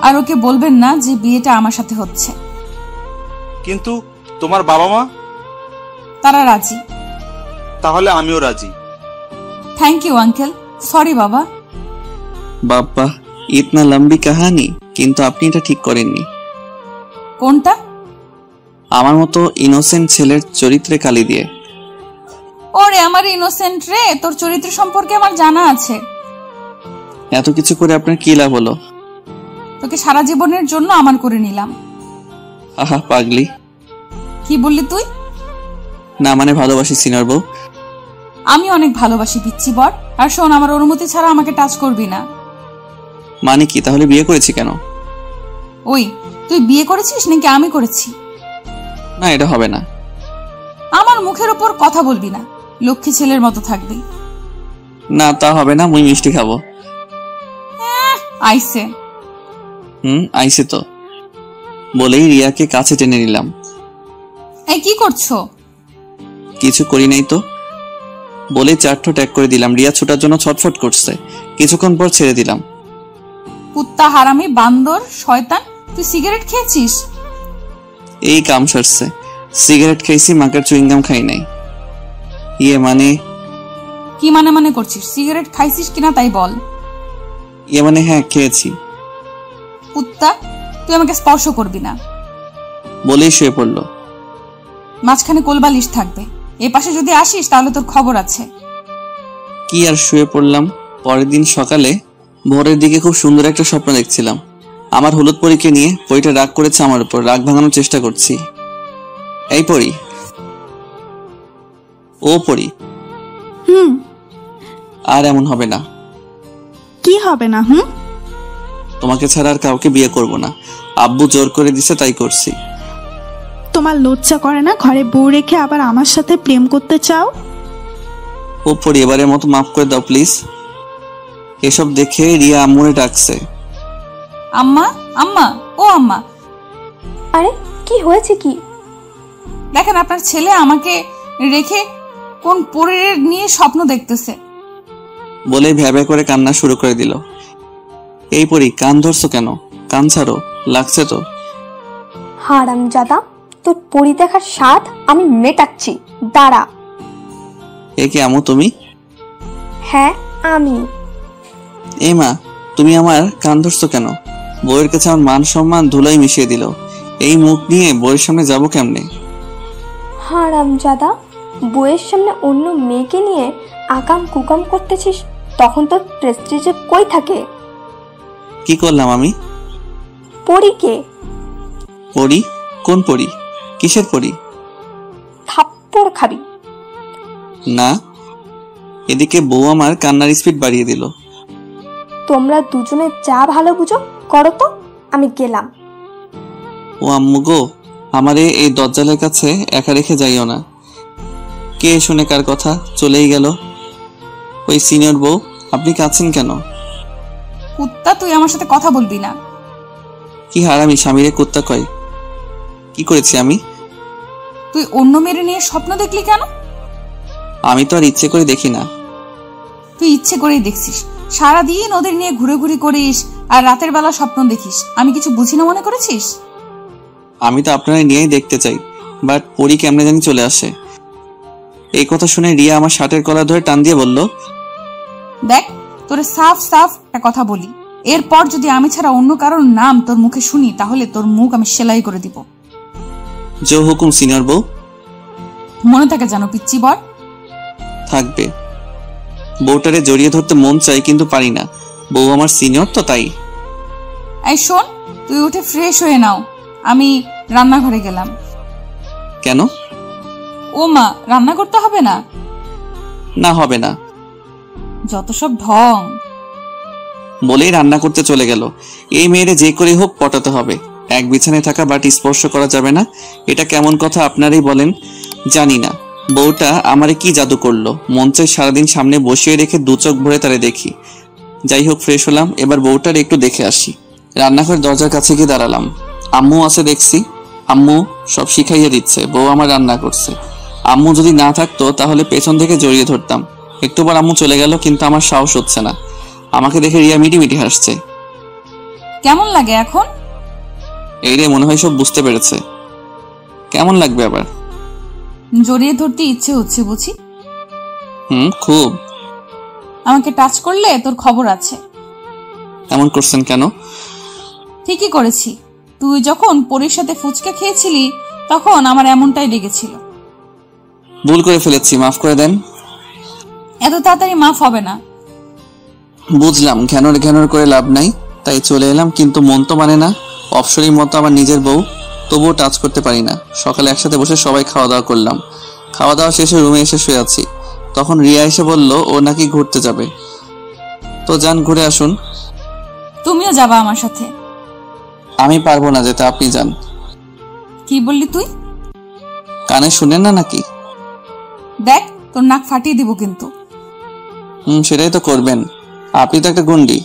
আর ওকে বলবেন না যে বিয়েটা আমার সাথে হচ্ছে। কিন্তু তোমার বাবা মা? তারা রাজি। তাহলে আমিও রাজি। Thank you uncle. সরি বাবা। বাবা, ইতনা লম্বি কাহানি। কিন্তু আপনি এটা ঠিক করেননি। কোনটা? আমার মতো ইনোসেন্ট ছেলের চরিত্রে কালি দিয়ে। ওরে আমার ইনোসেন্ট রে, তোর চরিত্র সম্পর্কে আমার জানা আছে। এত কিছু করে আপনার কি লাভ হলো? তোকে সারা জীবনের জন্য আমার করে নিলাম। আহা পাগলি। কি বললি তুই? না মানে ভালোবাসি সিনিয়র বউ। আমি অনেক ভালোবাসি পিচ্ছি বর। আর শোন, আমার অনুমতি ছাড়া আমাকে টাচ করবি না। মানে কি? তাহলে বিয়ে করেছি কেন? ওই, তুই বিয়ে করেছিস নাকি আমি করেছি? না, এটা হবে না। আমার মুখের উপর কথা বলবি না, লক্ষ্মী ছেলের মতো থাকবি। না তা হবে না, মুই মিষ্টি খাবো। আইসে। আইসে তো বলেই রিয়াকে কাছে টেনে নিলাম। এই কি করছো? কিছু করি নাই তো। বলেই 4 ঠোঁট এক করে দিলাম। রিয়া ছোটার জন্য ছটফট করছে। কিছুক্ষণ পর ছেড়ে দিলাম। কুত্তা, হারামি, বান্দর, শয়তান, তুই সিগারেট খেয়েছিস? এই কাম সারছে। সিগারেট খাইছি, মাকার চুইংগাম খাই নাই। ইয়ে মানে? কি মানে করছিস? সিগারেট খাইছিস কিনা তাই বল। ইয়ে মানে হ্যাঁ, খেয়েছি। কুত্তা, তুই আমাকে স্পর্শ করবি না। বলেই শুয়ে পড়লো। মাঝখানে কোলবালিশ থাকবে, এ পাশে যদি আসিস তাহলে তোর খবর আছে। কি আর শুয়ে পড়লাম। পরের দিন সকালে ভোরের দিকে খুব সুন্দর একটা স্বপ্ন দেখছিলাম। আমার হলুদ পরীকে নিয়ে। পরীটা রাগ করেছে আমার উপর। রাগ ভাঙানোর চেষ্টা করছি। এই পরী, ও পরী, আর এমন হবে না। কি হবে না? তোমাকে ছাড়া আর কাউকে বিয়ে করব না। আব্বু জোর করে দিছে, তাই করছি। তোমার লজ্জা করে না ঘরে বউ রেখে আবার আমার সাথে প্রেম করতে চাও? ও পরী, এবারের মতো মাফ করে দাও প্লিজ। এসব দেখে রিয়া আম্মুরে ডাকছে। আম্মা, আম্মা, ও আম্মা। আরে কি হয়েছে কি? দেখেন আপনার ছেলে আমাকে রেখে কোন পরীর নিয়ে স্বপ্ন দেখতেছে। বলে ভ্যাবে করে কান্না শুরু করে দিল। এই পরী, কান ধরছো কেন? কান ছাড়ো, লাগছে তো। হারামজাদা, তোর পরি দেখার স্বাদ আমি মেটাচ্ছি, দাঁড়া। এ কি আম্মু তুমি? হ্যাঁ আমি। এ মা, তুমি আমার কান ধরছো কেন? বউয়ের কাছে আমার মান সম্মান ধুলাই মিশিয়ে দিল। এই মুখ নিয়ে বউয়ের সামনে যাবো কেমনে? হারামজাদা, বউয়ের সামনে অন্য মেয়েকে নিয়ে আকাম কুকাম করতেছিস, তখন তোর প্রেস্টিজে কই থাকে? কি করলাম আমি? পরীকে। পরী? কোন পরী? কিসের পরী? থাপ্পড় খাবি। না। এদিকে বউ আমার কান্নার স্পিড বাড়িয়ে দিল। তোমরা দুজনে যা ভালো বুঝো করো তো, আমি গেলাম। ও আম্মু গো, আমারে এই দজ্জালের কাছে একা রেখে যাইও না। কে শুনে কার কথা চলেই গেল। ওই সিনিয়র বউ, আপনি কাঁদছেন কেন? কুত্তা, তুই আমার সাথে কথা বলবি না। কি হারামি স্বামীরে কুত্তা কয়? কি করেছি আমি? তুই অন্য মেয়ে নিয়ে স্বপ্ন দেখলি কেন? আমি তো আর ইচ্ছে করে দেখি না। তুই ইচ্ছে করেই দেখছিস। সারাদিন ওদের নিয়ে ঘুরে করিস আর রাতের বেলা স্বপ্ন দেখিস। আমি কিছু বুঝি না মনে করেছিস? আমি তো আপনারা নিয়েই দেখতে চাই, বাট পরী কেমনে জানি চলে আসে। এই কথা শুনে রিয়া আমার শার্টের কলার ধরে টান দিয়ে বলল, দেখ, তোরে সাফ একটা কথা বলি, এরপর যদি আমি ছাড়া অন্য কারোর নাম তোর মুখে শুনি তাহলে তোর মুখ আমি সেলাই করে দিব। জো হুকুম সিনিয়র বউ। মনে থাকে জানো পিচ্চি বর। থাকবে। বউটারে জড়িয়ে ধরতে মন চাই কিন্তু পারি না। বউ আমার সিনিয়র তো তাই। এই শোন, তুই উঠে ফ্রেশ হয়ে নাও, আমি রান্নাঘরে গেলাম। কেন? ও মা, রান্না করতে হবে না? না, হবে না। যত সব ঢং। বলেই রান্না করতে চলে গেল। এই মেয়েরে যে করে হোক পটাতে হবে। এক বিছানায় থাকা বাটি স্পর্শ করা যাবে না, এটা কেমন কথা আপনারাই বলেন। জানি না বউটা আমারে কি জাদু করলো। মন চাই সারাদিন সামনে বসিয়ে রেখে দু চোখ ভরে তারে দেখি। যাই হোক, ফ্রেশ হলাম, এবার বউটার একটু দেখে আসি। রান্নাঘর দরজার কাছে গিয়ে দাঁড়ালাম। আম্মু আছে দেখছি। আম্মু সব শিখাইয়া দিচ্ছে। বউ আমার রান্না করছে। আম্মু যদি না থাকতো তাহলে পেছন থেকে জড়িয়ে ধরতাম। একটুবার আম্মু চলে গেল, কিন্তু আমার সাহস হচ্ছে না। আমাকে দেখে রিয়া মিটিমিটি হাসছে। কেমন লাগে এখন? এই রে, মনে হয় সব বুঝতে পেরেছে। কেমন লাগবে আবার? জড়িয়ে ধরতে ইচ্ছে হচ্ছে বুঝি। খুব। আমাকে টাচ করলে তোর খবর আছে। এমন করছেন কেন? ঠিকই করেছি। তুই যখন পরীর সাথে ফুচকা খেয়েছিলি তখন আমার এমনটাই লেগেছিল। ভুল করে ফেলেছি, মাফ করে দেন। এত তাড়াতাড়ি মাফ হবে না। বুঝলাম, ঘ্যানর করে লাভ নাই, তাই চলে এলাম। কিন্তু মন তো মানে না। অপসরীর মতো আমার নিজের বউ, তবুও টাচ করতে পারি না। সকালে একসাথে বসে সবাই খাওয়া দাওয়া করলাম। খাওয়া দাওয়া শেষে রুমে এসে শুয়ে আছি। তখন রিয়া এসে বলল ও নাকি ঘুরতে যাবে। তো যান, ঘুরে আসুন। তুমিও যাবা আমার সাথে? আমি পারবো না যেতে, আপনি যান। কি বললি তুই? কানে শুনেন না নাকি? দেখ, তোর নাক ফাটিয়ে দিব কিন্তু। সেটাই তো করবেন, আপনি তো একটা গুন্ডি।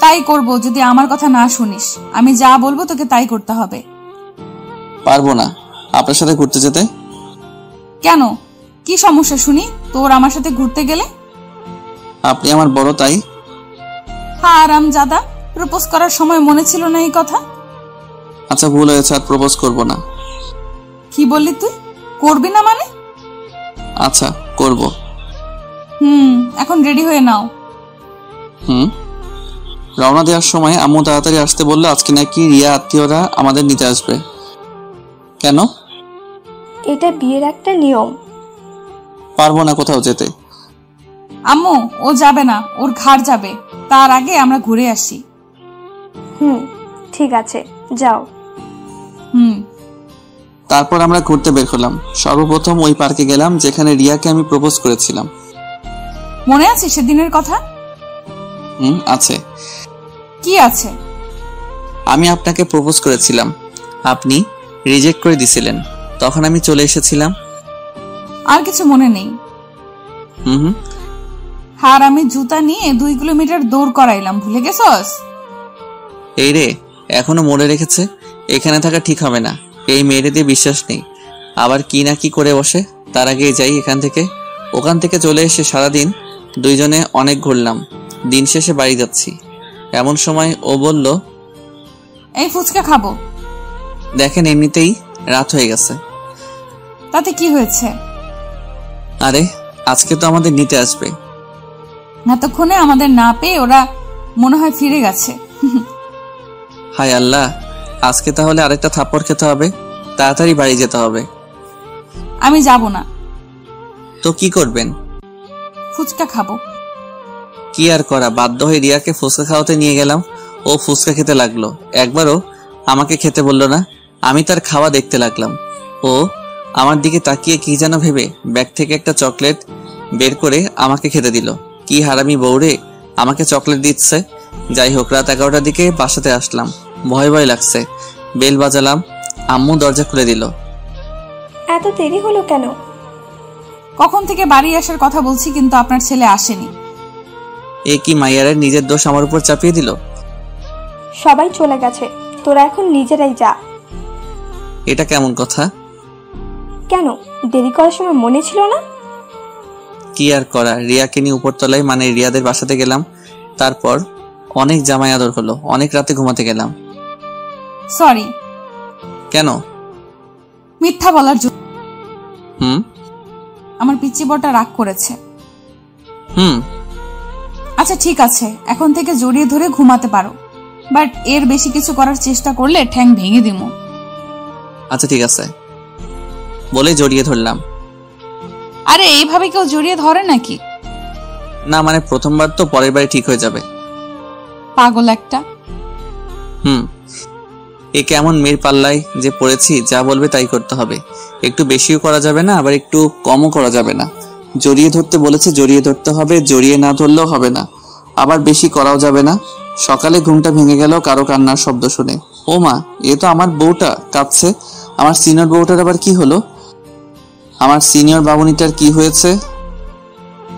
তাই করব যদি আমার কথা না শুনিস। আমি যা বলবো তোকে তাই করতে হবে। পারবো না আপনার সাথে ঘুরতে যেতে। কেন, কি সমস্যা শুনি তোর আমার সাথে ঘুরতে গেলে? আপনি আমার বড় তাই। হারামজাদা, প্রপোজ করার সময় মনে ছিল না এই কথা? আচ্ছা ভুল হয়েছে, আর প্রপোজ করব না। কি বললি তুই? করবি না মানে? আচ্ছা করব। এখন রেডি হয়ে নাও। রওনা দেওয়ার সময় আম্মু তাড়াতাড়ি আসতে বললো, আজকে নাকি রিয়া আত্মীয়রা আমাদের নিতে আসবে। কেন? এটা বিয়ের একটা নিয়ম। পারবো না কোথাও যেতে। আম্মু ও যাবে না, ওর ঘাড় যাবে। তার আগে আমরা ঘুরে আসি। ঠিক আছে, যাও। তারপর আমরা ঘুরতে বের হলাম। সর্বপ্রথম ওই পার্কে গেলাম যেখানে রিয়াকে আমি প্রপোজ করেছিলাম। মনে আছে সেদিনের কথা? আছে। কি আছে? আমি আপনাকে প্রপোজ করেছিলাম, আপনি রিজেক্ট করে দিছিলেন। তখন আমি চলে এসেছিলাম। আর কিছু মনে নেই? আর আমি জুতা নিয়ে 2 কিলোমিটার দৌড় করাইলাম, ভুলে গেছস? এই রে, এখনো মনে রেখেছে। এখানে থাকা ঠিক হবে না, এই মেয়েরে দিয়ে বিশ্বাস নেই। আবার কি না কি করে বসে। তার আগে যাই এখান থেকে। ওখান থেকে চলে এসে সারাদিন দুইজনে অনেক ঘুরলাম। দিন শেষে বাড়ি যাচ্ছি। এমন সময় ও বলল, এই ফুচকা খাবো। দেখেন এমনিতেই রাত হয়ে গেছে। তাতে কি হয়েছে? আরে আজকে তো আমাদের নিতে আসবে। এতক্ষণে আমাদের না পেয়ে ওরা মনে হয় ফিরে গেছে। হায় আল্লাহ, আজকে তাহলে আরেকটা থাপ্পড় খেতে হবে। তাড়াতাড়ি বাড়ি যেতে হবে। আমি যাব না। তো কি করবেন? ফুচকা খাবো। কি আর করা, বাধ্য হয়ে রিয়াকে ফুচকা খাওয়াতে নিয়ে গেলাম। ও ফুচকা খেতে লাগলো। একবারও আমাকে খেতে বললো না। আমি তার খাওয়া দেখতে লাগলাম। ও আমার দিকে তাকিয়ে কি যেন ভেবে ব্যাগ থেকে একটা চকলেট বের করে আমাকে খেতে দিল। কি হারামি বউরে, আমাকে চকলেট দিচ্ছে। যাই হোক, রাত 11টার দিকে বাসাতে আসলাম। ভয় ভয় লাগছে। বেল বাজালাম, আম্মু দরজা খুলে দিল। এত দেরি হলো কেন? কখন থেকে বাড়ি আসার কথা বলছি, কিন্তু আপনার ছেলে আসেনি। এ কি মাইয়ারের নিজের দোষ আমার উপর চাপিয়ে দিল? সবাই চলে গেছে, তোরা এখন নিজেরাই যা। এটা কেমন কথা? কেন, দেরি করার সময় মনে ছিল না? কি আর করা, রিয়াকে নিয়ে উপরতলায় মানে রিয়াদের বাসাতে গেলাম। তারপর অনেক জামাই আদর হলো। অনেক রাতে ঘুমাতে গেলাম। সরি। কেন? মিথ্যা বলার জন্য। আমার পিচ্চি বড়টা রাগ করেছে। আচ্ছা ঠিক আছে, এখন থেকে জড়িয়ে ধরে ঘুমাতে পারো, বাট এর বেশি কিছু করার চেষ্টা করলে ঠ্যাং ভেঙে দিমু। আচ্ছা ঠিক আছে বলে জড়িয়ে ধরলাম। আরে এইভাবে কেউ জড়িয়ে ধরে নাকি? না মানে প্রথমবার তো, পরের বারে ঠিক হয়ে যাবে। পাগল একটা। এ কেমন মেয়ের পাল্লায় যে পড়েছি, যা বলবে তাই করতে হবে। একটু বেশিও করা যাবে না, আবার একটু কমও করা যাবে না। জড়িয়ে ধরতে বলেছে, জড়িয়ে ধরতে হবে। জড়িয়ে না ধরলেও হবে না, আবার বেশি করাও যাবে না। সকালে ঘুমটা ভেঙে গেল কারো কান্নার শব্দ শুনে। ও মা, এ তো আমার বউটা কাঁদছে। আমার সিনিয়র বউটার আবার কি হলো? আমার সিনিয়র বাবুনিটার কি হয়েছে?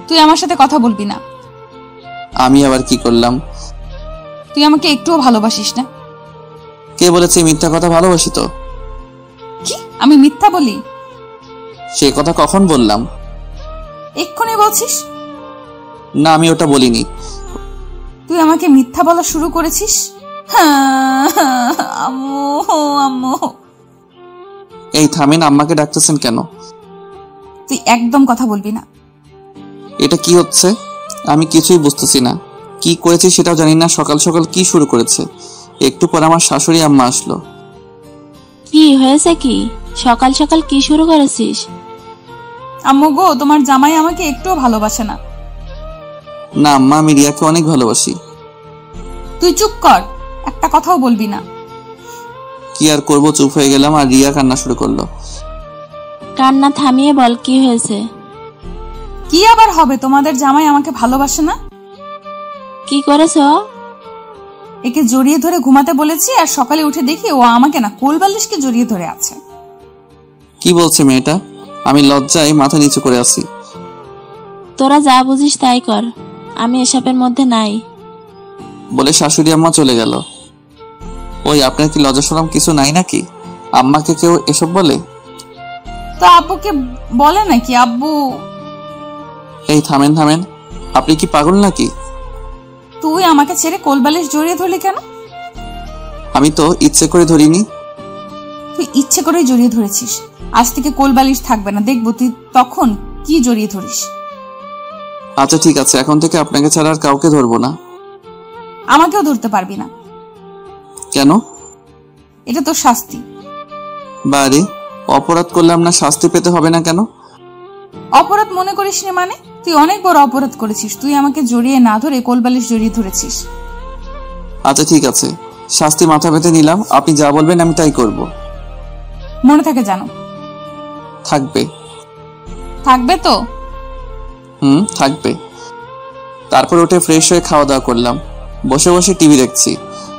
তুই আমার সাথে কথা বলবি না। আমি আবার কি করলাম? তুই আমাকে একটুও ভালোবাসিস না। কে বলেছে মিথ্যা কথা? ভালোবাসি তো। কি আমি মিথ্যা বলি? সে কথা কখন বললাম? এক্ষুনি বলছিস। না আমি ওটা বলিনি। তুই আমাকে মিথ্যা বলা শুরু করেছিস। আম্মু আম্মু। এই থামেন, আম্মাকে ডাকতেছেন কেন? তুই একদম কথা বলবি না। এটা কি হচ্ছে? আমি কিছুই বুঝতেছি না। কি করেছি সেটাও জানি না। সকাল সকাল কি শুরু করেছে? একটু পর আমার শাশুড়ি আম্মা আসলো। কি হয়েছে? কি সকাল সকাল কি শুরু করেছিস? আম্মু গো, তোমার জামাই আমাকে একটুও ভালোবাসে না। না আম্মা, আমি রিয়াকে অনেক ভালোবাসি। তুই চুপ কর, একটা কথাও বলবি না। কি আর করবো, চুপ হয়ে গেলাম। আর রিয়া কান্না শুরু করলো। কান্না থামিয়ে বল, কি হয়েছে? কি আবার হবে, তোমাদের জামাই আমাকে ভালোবাসে না। কি করেছো? একে জড়িয়ে ধরে ঘুমাতে বলেছি, আর সকালে উঠে দেখি ও আমাকে না কোলবালিশকে জড়িয়ে ধরে আছে। কি বলছে মেয়েটা? আমি লজ্জায় মাথা নিচু করে আছি। তোরা যা বুঝিস তাই কর, আমি এসবের মধ্যে নাই। বলে শাশুড়ি আম্মা চলে গেল। ওই আপনার কি লজ্জা শরম কিছু নাই নাকি? আম্মাকে কেউ এসব বলে? তো আপুকে বলে নাকি আব্বু? এই থামেন থামেন, আপনি কি পাগল নাকি? তুই আমাকে ছেড়ে কোলবালিশ জড়িয়ে ধরলি কেন? আমি তো ইচ্ছে করে ধরিনি। তুই ইচ্ছে করেই জড়িয়ে ধরেছিস। আজ থেকে কোলবালিশ থাকবে না, দেখবো তুই তখন কি জড়িয়ে ধরিস। আচ্ছা ঠিক আছে, এখন থেকে আপনাকে ছাড়া আর কাউকে ধরবো না। আমাকেও ধরতে পারবি না। কেন? এটা তোর শাস্তি। বারে, অপরাধ করলাম না, শাস্তি পেতে হবে না কেন? অপরাধ মনে করিস নি মানে? তুই অনেক বড় অপরাধ করেছিস। তুই আমাকে জড়িয়ে না ধরে কোলবালিশ জড়িয়ে ধরেছিস। আচ্ছা ঠিক আছে, শাস্তি মাথা পেতে নিলাম। আপনি যা বলবেন আমি তাই করব। মনে থাকে জানো? থাকবে। থাকবে তো? থাকবে। তারপর উঠে ফ্রেশ হয়ে খাওয়া দাওয়া করলাম। বসে বসে টিভি দেখছি।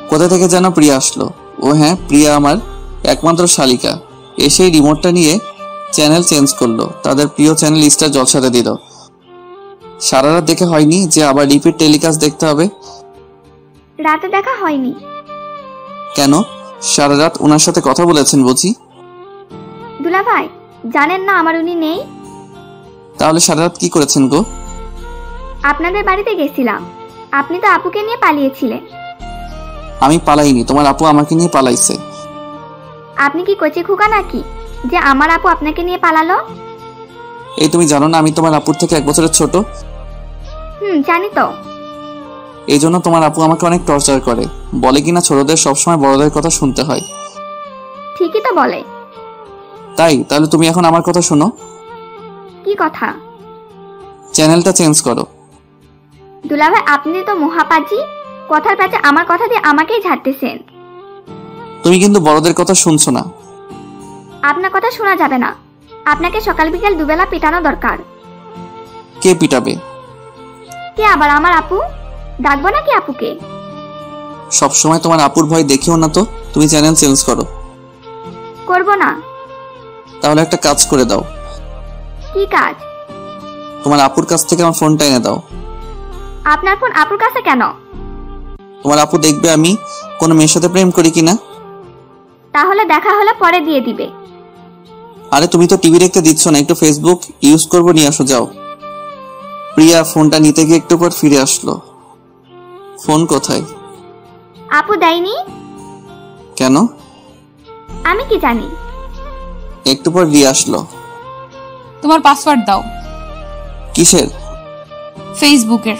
কোথা থেকে যেন প্রিয়া আসলো। ও হ্যাঁ, প্রিয়া আমার একমাত্র শালিকা। এসেই রিমোটটা নিয়ে চ্যানেল চেঞ্জ করলো। তাদের প্রিয় চ্যানেল স্টার জলসাতে দিল। সারা রাত দেখে হয়নি যে আবার রিপিট টেলিকাস্ট দেখতে হবে। রাতে দেখা হয়নি। কেন? সারা রাত ওনার সাথে কথা বলেছেন বুঝি? দুলা ভাই, জানেন না আমার উনি নেই? তাহলে সারা রাত কি করেছেন গো? আপনাদের বাড়িতে গেছিলাম। আপনি তো আপুকে নিয়ে পালিয়েছিলেন। আমি পালাইনি, তোমার আপু আমাকে নিয়ে পালাইছে। আপনি কি কচি খুকা নাকি যে আমার আপু আপনাকে নিয়ে পালালো? এই তুমি জানো না আমি তোমার আপুর থেকে 1 বছরের ছোট? জানি তো। এই জন্য তোমার আপু আমাকে অনেক টর্চার করে। বলে কিনা ছোটদের সবসময় বড়দের কথা শুনতে হয়। ঠিকই তো বলে। তাই? তাহলে তুমি এখন আমার কথা শোনো। কি কথা? চ্যানেলটা চেঞ্জ করো। দুলা ভাই, আপনি তো মহাপাজি। কথার প্যাচে আমার কথা দিয়ে আমাকেই ঝাড়তেছেন। তুমি কিন্তু বড়দের কথা শুনছো না। আপনার কথা শোনা যাবে না। আপনাকে সকাল বিকেল দুবেলা পিটানো দরকার। কে পিটাবে? কে আবার? আমার আপু। ডাকবো নাকি আপুকে? সবসময় তোমার আপুর ভয় দেখিও না তো। তুমি চ্যানেল চেঞ্জ করো। করব না। তাহলে একটা কাজ করে দাও। কি কাজ? তোমার আপুর কাছ থেকে আমার ফোনটা এনে দাও। আপনার ফোন আপুর কাছে কেন? তোমার আপু দেখবে আমি কোনো মেয়ের সাথে প্রেম করি কিনা। তাহলে দেখা হলে পরে দিয়ে দিবে। আরে তুমি তো টিভি দেখতে দিচ্ছ না, একটু ফেসবুক ইউজ করবো, নিয়ে আসো যাও। প্রিয়া ফোনটা নিতে গিয়ে একটু পর ফিরে আসলো। ফোন কোথায়? আপু দেয়নি। কেন? আমি কি জানি। একটু পর দিয়ে আসলো। তোমার পাসওয়ার্ড দাও। কিসের? ফেসবুকের।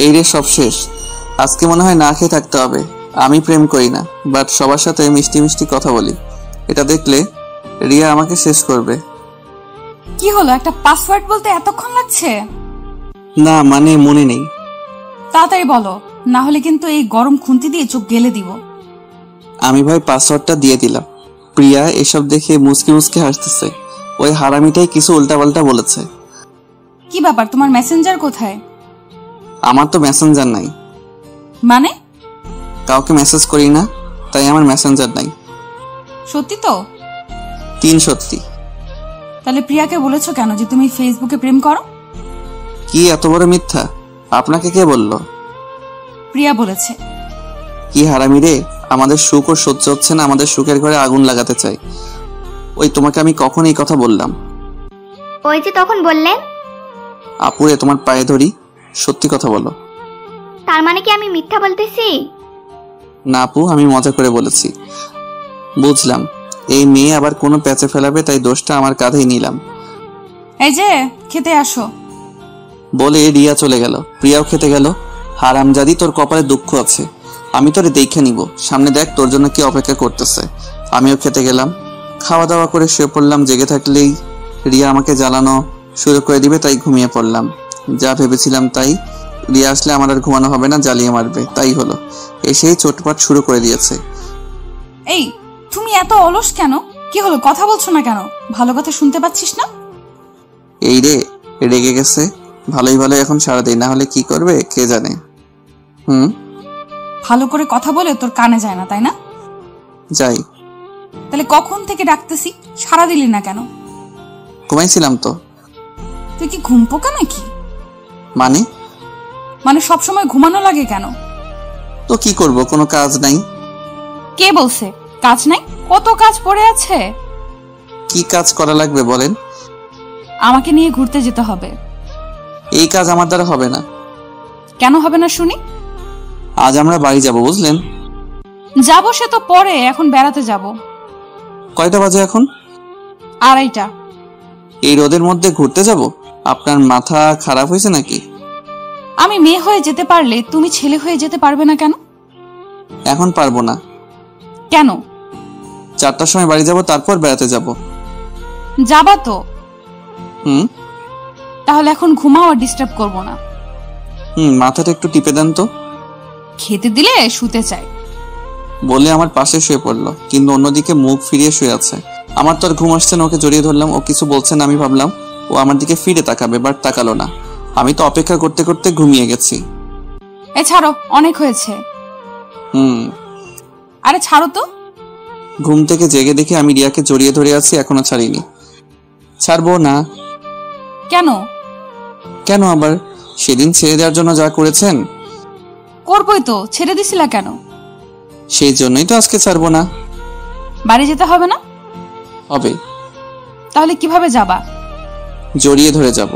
এই রে, সব শেষ। আজকে মনে হয় না খেয়ে থাকতে হবে। আমি প্রেম করি না, বাট সবার সাথে মিষ্টি মিষ্টি কথা বলি। এটা দেখলে রিয়া আমাকে শেষ করবে। কি হলো, একটা পাসওয়ার্ড বলতে এতক্ষণ লাগছে? না মানে মনে নেই। তাড়াতাড়ি বলো, না হলে কিন্তু এই গরম খুন্তি দিয়ে চোখ গেলে দিব। আমি ভাই পাসওয়ার্ডটা দিয়ে দিলাম। প্রিয়া এসব দেখে মুচকি মুচকি হাসতেছে। ওই হারামিটাই কিছু উল্টাপাল্টা বলেছে। কি ব্যাপার, তোমার মেসেঞ্জার কোথায়? আমার তো মেসেঞ্জার নাই। মানে? কাউকে মেসেজ করি না, তাই আমার মেসেঞ্জার নাই। সত্যি তো? 3 সত্যি। তাহলে প্রিয়াকে বলেছো কেন যে তুমি ফেসবুকে প্রেম করো? কি এত বড় মিথ্যা? আপনাকে কে বললো? প্রিয়া বলেছে। কি হারামি রে, আমাদের সুখ ও সহ্য হচ্ছে না, আমাদের সুখের ঘরে আগুন লাগাতে চাই। ওই তোমাকে আমি কখন এই কথা বললাম? ওই যে তখন বললেন। আপুরে তোমার পায়ে ধরি, সত্যি কথা বলো। তার মানে কি আমি মিথ্যা বলতেছি? না আপু, আমি মজা করে বলেছি। বুঝলাম এই মেয়ে আবার কোনো প্যাচে ফেলাবে, তাই দোষটা আমার কাঁধেই নিলাম। এই যে খেতে আসো বলে রিয়া চলে গেল। প্রিয়াও খেতে গেল। হারামজাদি, তোর কপালে দুঃখ আছে। আমি তোরে দেখে নিব, সামনে দেখ তোর জন্য কি অপেক্ষা করতেছে। আমিও খেতে গেলাম। খাওয়া দাওয়া করে শুয়ে পড়লাম। জেগে থাকলেই রিয়া আমাকে জ্বালানো শুরু করে দিবে, তাই ঘুমিয়ে পড়লাম। যা ভেবেছিলাম তাই। রিয়া আসলে আমার আর ঘুমানো হবে না, জ্বালিয়ে মারবে। তাই হলো, এসেই চোটপাট শুরু করে দিয়েছে। এই তুমি এত অলস কেন? কি হলো, কথা বলছো না কেন? ভালো কথা শুনতে পাচ্ছিস না? এই রে, রেগে গেছে। ভালোই ভালো এখন সারা দিই, না হলে কি করবে কে জানে। ভালো করে কথা বলে তোর কানে যায় না, তাই না? যাই। তাহলে কখন থেকে ডাকতেছি, সারা দিলি না কেন? ঘুমাইছিলাম তো। তুই কি ঘুম পোকা নাকি? মানে সবসময় ঘুমানো লাগে কেন? তো কি করব, কোনো কাজ নাই। কে বলছে কাজ নাই? কত কাজ পড়ে আছে। কি কাজ করা লাগবে বলেন? আমাকে নিয়ে ঘুরতে যেতে হবে। এই কাজ আমার দ্বারা হবে না। কেন হবে না শুনি? আজ আমরা বাড়ি যাব, বুঝলেন? যাবো সে তো পরে, এখন বেড়াতে যাব। কয়টা বাজে এখন? 2:30। এই রোদের মধ্যে ঘুরতে যাব? আপনার মাথা খারাপ হয়েছে নাকি? আমি মেয়ে হয়ে যেতে পারলে তুমি ছেলে হয়ে যেতে পারবে না কেন? এখন পারবো না। কেন? 4টার সময় বাড়ি যাব, তারপর বেড়াতে যাব। যাবা তো? তাহলে এখন ঘুমাও, আর ডিস্টার্ব করবো না। মাথাটা একটু টিপে দেন তো। খেতে দিলে শুতে চাই বলে আমার পাশে শুয়ে পড়লো, কিন্তু অন্যদিকে মুখ ফিরিয়ে শুয়ে আছে। আমার তো আর ঘুম আসছে না। ওকে জড়িয়ে ধরলাম। ও কিছু বলছে না। আমি ভাবলাম ও আমার দিকে ফিরে তাকাবে, বাট তাকালো না। আমি তো অপেক্ষা করতে করতে ঘুমিয়ে গেছি। ছাড়ো, অনেক হয়েছে। আরে ছাড়ো তো। ঘুম থেকে জেগে দেখে আমি রিয়াকে জড়িয়ে ধরে আছি, এখনো ছাড়িনি। ছাড়বো না। কেন? কেন আবার? সেদিন ছেড়ে দেওয়ার জন্য যা করেছেন। করবই তো, ছেড়ে দিছিলা কেন? সেই জন্যই তো আজকে ছাড়বো না। বাড়ি যেতে হবে না? হবে। তাহলে কিভাবে যাবা? জড়িয়ে ধরে যাব।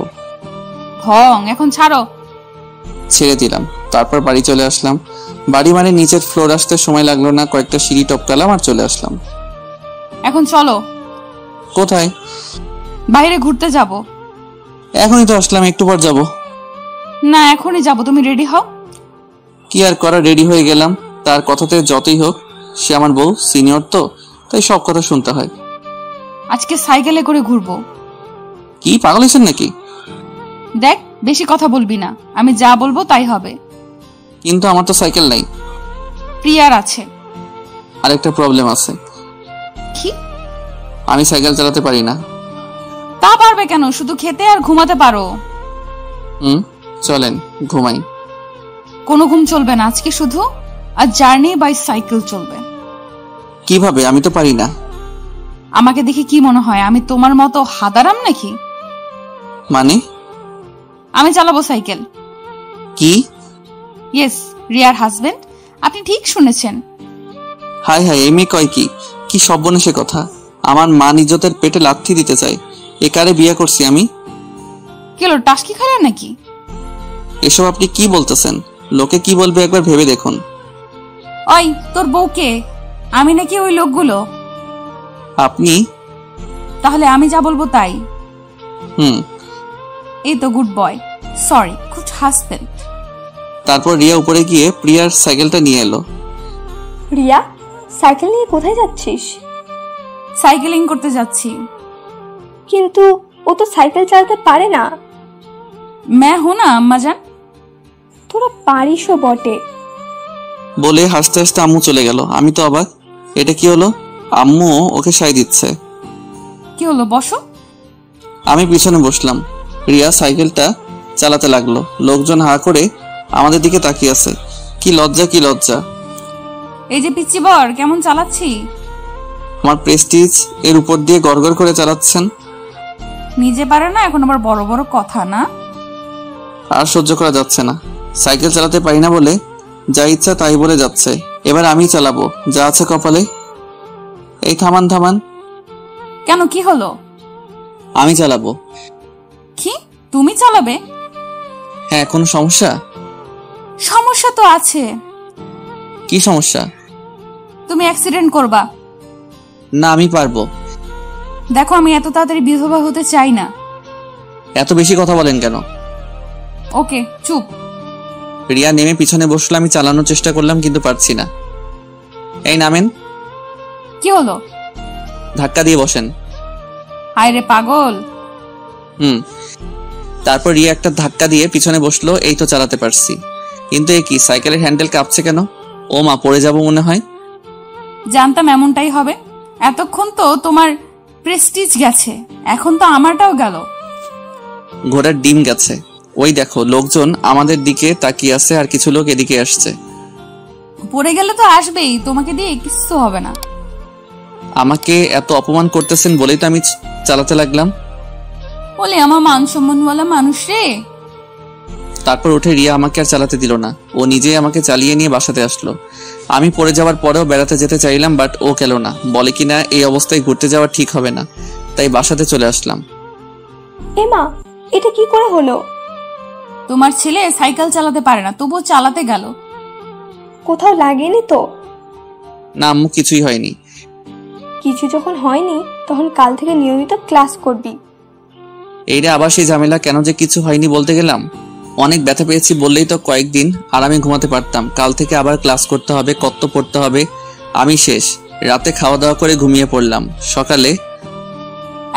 এখন ছাড়ো। ছেড়ে দিলাম। তারপর বাড়ি চলে আসলাম। বাড়ি মানে নিচের ফ্লোর আসতে সময় লাগলো না, কয়েকটা সিঁড়ি টপকালাম আর চলে আসলাম। এখন চলো। কোথায়? বাইরে ঘুরতে যাব। এখনই তো আসলাম, একটু পর যাব। না, এখনই যাব, তুমি রেডি হও। কি আর করা, রেডি হয়ে গেলাম। তার কথাতে যতই হোক সে আমার বউ, সিনিয়র তো, তাই সব কথা শুনতে হয়। আজকে সাইকেলে করে ঘুরবো। কি পাগল হয়েছেন নাকি? দেখ, বেশি কথা বলবি না, আমি যা বলবো তাই হবে। কিন্তু আমার তো সাইকেল নাই। প্রিয়ার আছে। আরেকটা প্রবলেম আছে। কি? আমি সাইকেল চালাতে পারি না। তা পারবে কেন? শুধু খেতে আর ঘুমাতে পারো। চলেন ঘুমাই। কোনো ঘুম চলবে না আজকে, শুধু আর জার্নি বাই সাইকেল চলবে। কিভাবে? আমি তো পারি না। আমাকে দেখে কি মনে হয় আমি তোমার মতো হাদারাম নাকি? মানে? আমি চালাবো সাইকেল। কি? ইয়েস, রিয়ার হাজবেন্ড। আপনি ঠিক শুনেছেন। হাই হাই, এই মেয়ে কয় কি? কি সর্বনেশে কথা! আমার মান ইজ্জতের পেটে লাথি দিতে চাই। একারে বিয়ে করছি আমি। কেলো টাস্কি খাইলেন নাকি? এসব আপনি কি বলতেছেন? লোকে কি বলবে একবার ভেবে দেখুন। ওই তোর বউকে? আমি নাকি ওই লোকগুলো? আপনি? তাহলে আমি যা বলবো তাই। এই তো good boy, sorry good husband. তারপর রিয়া উপরে গিয়ে প্রিয়ার সাইকেলটা নিয়ে এলো। রিয়া, সাইকেল নিয়ে কোথায় যাচ্ছিস? সাইকেলিং করতে যাচ্ছি। কিন্তু ও তো সাইকেল চালাতে পারে না। मैं हूं ना अम्मा जान। তোরা পারিসও বটে। বলে হাসতে হাসতে আম্মু চলে গেল। আমি তো অবাক, এটা কি হলো? আম্মু ওকে সাই দিচ্ছে। কি হলো, বসো। আমি পিছনে বসলাম। রিয়া সাইকেলটা চালাতে লাগলো। লোকজন হা করে আমাদের দিকে তাকিয়ে আছে। কি লজ্জা, কি লজ্জা! এই যে পিচ্চি বর, কেমন চালাচ্ছি? আমার প্রেস্টিজ এর উপর দিয়ে গড়গড় করে চালাচ্ছেন। নিজে পারে না, এখন আবার বড় বড় কথা না। আর সহ্য করা যাচ্ছে না। সাইকেল চালাতে পারি না বলে যা ইচ্ছা তাই বলে যাচ্ছে। এবার আমি চালাবো, যা আছে কপালে। এই থামান থামান। কেন, কি হলো? আমি চালাবো। কি, তুমি চালাবে? হ্যাঁ, কোনো সমস্যা? সমস্যা তো আছে। কি সমস্যা? তুমি অ্যাক্সিডেন্ট করবা। না, আমি পারবো। দেখো, আমি এত তাড়াতাড়ি বিধবা হতে চাই না। এত বেশি কথা বলেন কেন? ওকে, চুপ। রিয়া নেমে পিছনে বসলো। আমি চালানোর চেষ্টা করলাম, কিন্তু পারছি না। এই নামেন। কি হলো? ধাক্কা দিয়ে বসেন। হায় রে পাগল। তারপর রিয়া একটা ধাক্কা দিয়ে পিছনে বসলো। এই তো চালাতে পারছি। কিন্তু এ কি, সাইকেলের হ্যান্ডেল কাঁপছে কেন? ও মা, পড়ে যাবো মনে হয়। জানতাম এমনটাই হবে। এতক্ষণ তো তোমার প্রেস্টিজ গেছে, এখন তো আমারটাও গেল। ঘোড়ার ডিম গেছে। ওই দেখো, লোকজন আমাদের দিকে তাকিয়ে আছে আর কিছু লোক এদিকে আসছে। পড়ে গেলে তো আসবেই, তোমাকে দিয়ে কিছু হবে না। আমাকে এত অপমান করতেছেন বলেই তো আমি চালাতে লাগলাম। বলে আমার মান সম্মানওয়ালা মানুষ রে। তারপর উঠে রিয়া আমাকে আর চালাতে দিল না। ও নিজেই আমাকে চালিয়ে নিয়ে বাসাতে আসলো। আমি পড়ে যাওয়ার পরেও বেড়াতে যেতে চাইলাম, বাট ও গেল না। বলে কিনা এই অবস্থায় ঘুরতে যাওয়া ঠিক হবে না। তাই বাসাতে চলে আসলাম। এমা, এটা কি করে হলো? তোমার ছেলে সাইকেল চালাতে পারে না, তবুও চালাতে গেল। কোথাও লাগেনি তো? না আম্মু, কিছুই হয়নি। কিছু যখন হয়নি তখন কাল থেকে নিয়মিত ক্লাস করবি। এইটা আবার সেই ঝামেলা, কেন যে কিছু হয়নি বলতে গেলাম। অনেক ব্যথা পেয়েছি বললেই তো কয়েকদিন আরামে ঘুমাতে পারতাম। কাল থেকে আবার ক্লাস করতে হবে, কত পড়তে হবে। আমি শেষ। রাতে খাওয়া দাওয়া করে ঘুমিয়ে পড়লাম। সকালে